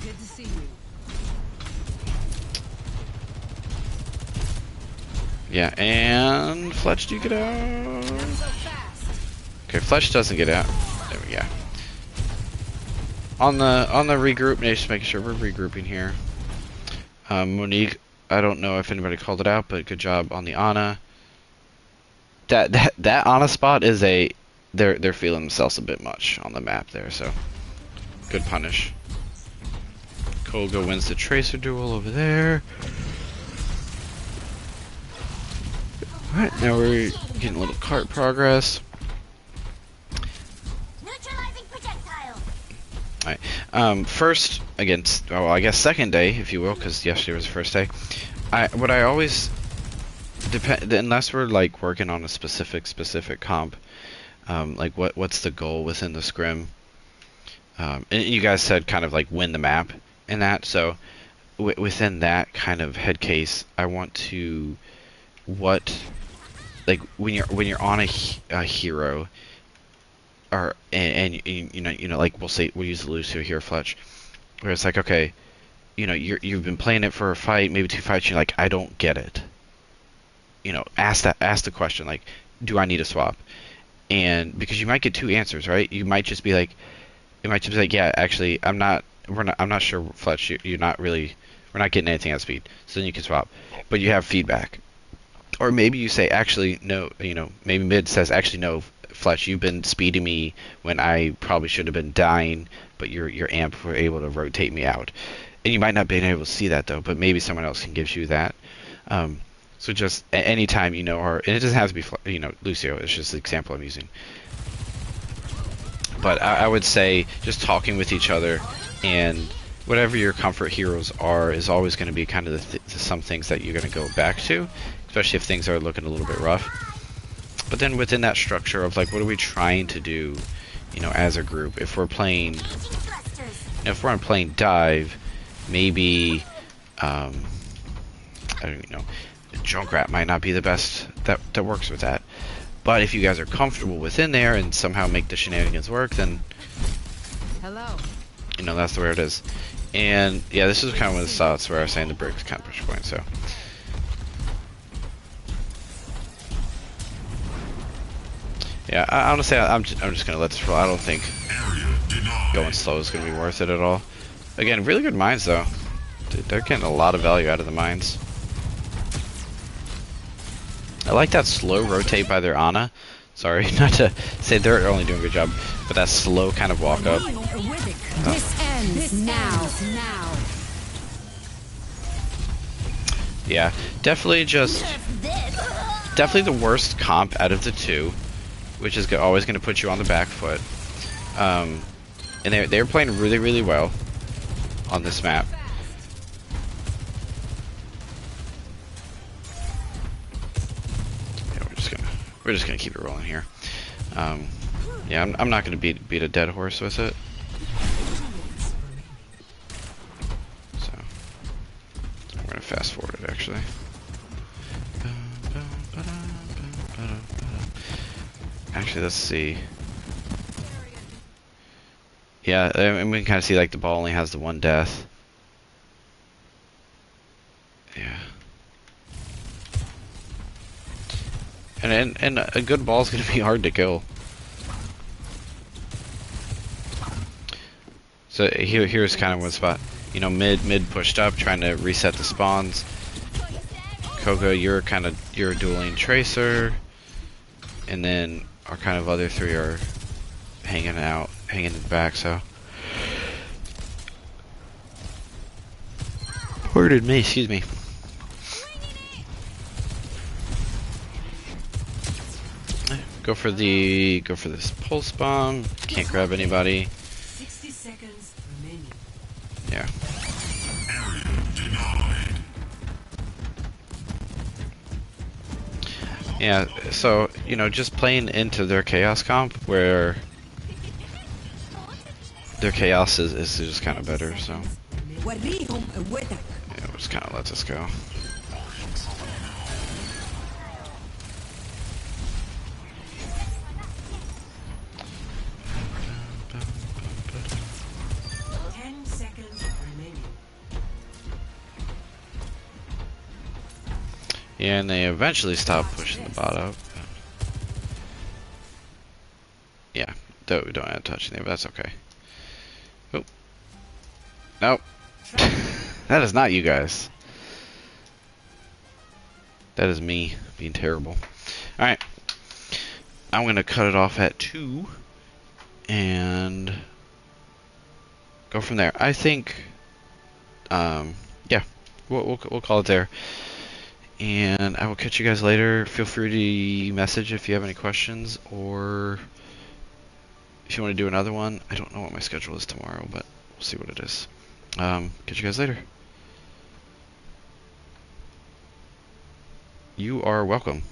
Good to see you. Yeah, and Fletch, do you get out? Not so fast. Okay, Fletch doesn't get out. There we go. On the regroup, just making sure we're regrouping here. Monique, I don't know if anybody called it out, but good job on the Ana. That Ana spot is they're feeling themselves a bit much on the map there, so good punish. Koga wins the Tracer duel over there. Alright, now we're getting a little cart progress. Neutralizing projectile. Alright, first against, well, I guess second day, if you will, because yesterday was the first day. What I always unless we're like working on a specific comp, like what's the goal within the scrim? And you guys said kind of like win the map and that. So within that kind of head case, I want to like when you're on a hero, or and you know like we'll use the Lucio here, Fletch, where it's like, okay, you know you've been playing it for a fight, maybe 2 fights, you're like, I don't get it. You know, ask the question, like, do I need a swap? And because you might get 2 answers, right? You might just be like, yeah, actually, I'm not sure, Fletch, we're not getting anything at speed. So then you can swap, but you have feedback. Or maybe you say, actually, no, you know, maybe mid says, actually, no, Fletch, you've been speeding me when I probably should have been dying, but your amp were able to rotate me out. And you might not be able to see that though, but maybe someone else can give you that. So just anytime, you know, or and it doesn't have to be, you know, Lucio. It's just the example I'm using. But I would say just talking with each other, and whatever your comfort heroes are is always going to be kind of some things that you're going to go back to, especially if things are looking a little bit rough. But then within that structure of like, what are we trying to do, you know, as a group? If we're playing, you know, if we're on playing dive, maybe I don't know. Junkrat might not be the best that works with that, but if you guys are comfortable within there and somehow make the shenanigans work, then Hello. you know that's the way it is. And yeah, this is kind of one of the thoughts where I was saying the bricks kind of push point. So yeah, I honestly, I'm just gonna let this roll. I don't think going slow is gonna be worth it at all. Again, really good mines though. Dude, they're getting a lot of value out of the mines. I like that slow rotate by their Ana. Sorry, not to say they're only doing a good job, but that slow kind of walk up. This ends now. Yeah, definitely the worst comp out of the two, which is always going to put you on the back foot. And they're playing really, really well on this map. We're just gonna keep it rolling here. Yeah, I'm not gonna beat a dead horse with it. So we're gonna fast forward it actually. Actually, let's see. Yeah, and we can kind of see like the ball only has the 1 death. Yeah. And a good ball is going to be hard to kill. So here's kind of one spot. You know, mid pushed up, trying to reset the spawns. Koga, you're a dueling tracer, and then our kind of other three are hanging in the back. So, pardon me, excuse me. Go for this pulse bomb. Can't grab anybody. 60 seconds remaining. Yeah. Yeah, so, you know, just playing into their chaos comp where their chaos is just kind of better, so yeah, we'll just kind of let this go. Yeah, and they eventually stopped pushing the bot up. Yeah, we don't have to touch anything, but that's okay. Oh. Nope. That is not you guys. That is me being terrible. Alright. I'm going to cut it off at 2. And go from there. I think, yeah, we'll call it there. And I will catch you guys later. Feel free to message if you have any questions, or if you want to do another one. I don't know what my schedule is tomorrow, but we'll see what it is. Catch you guys later. You are welcome.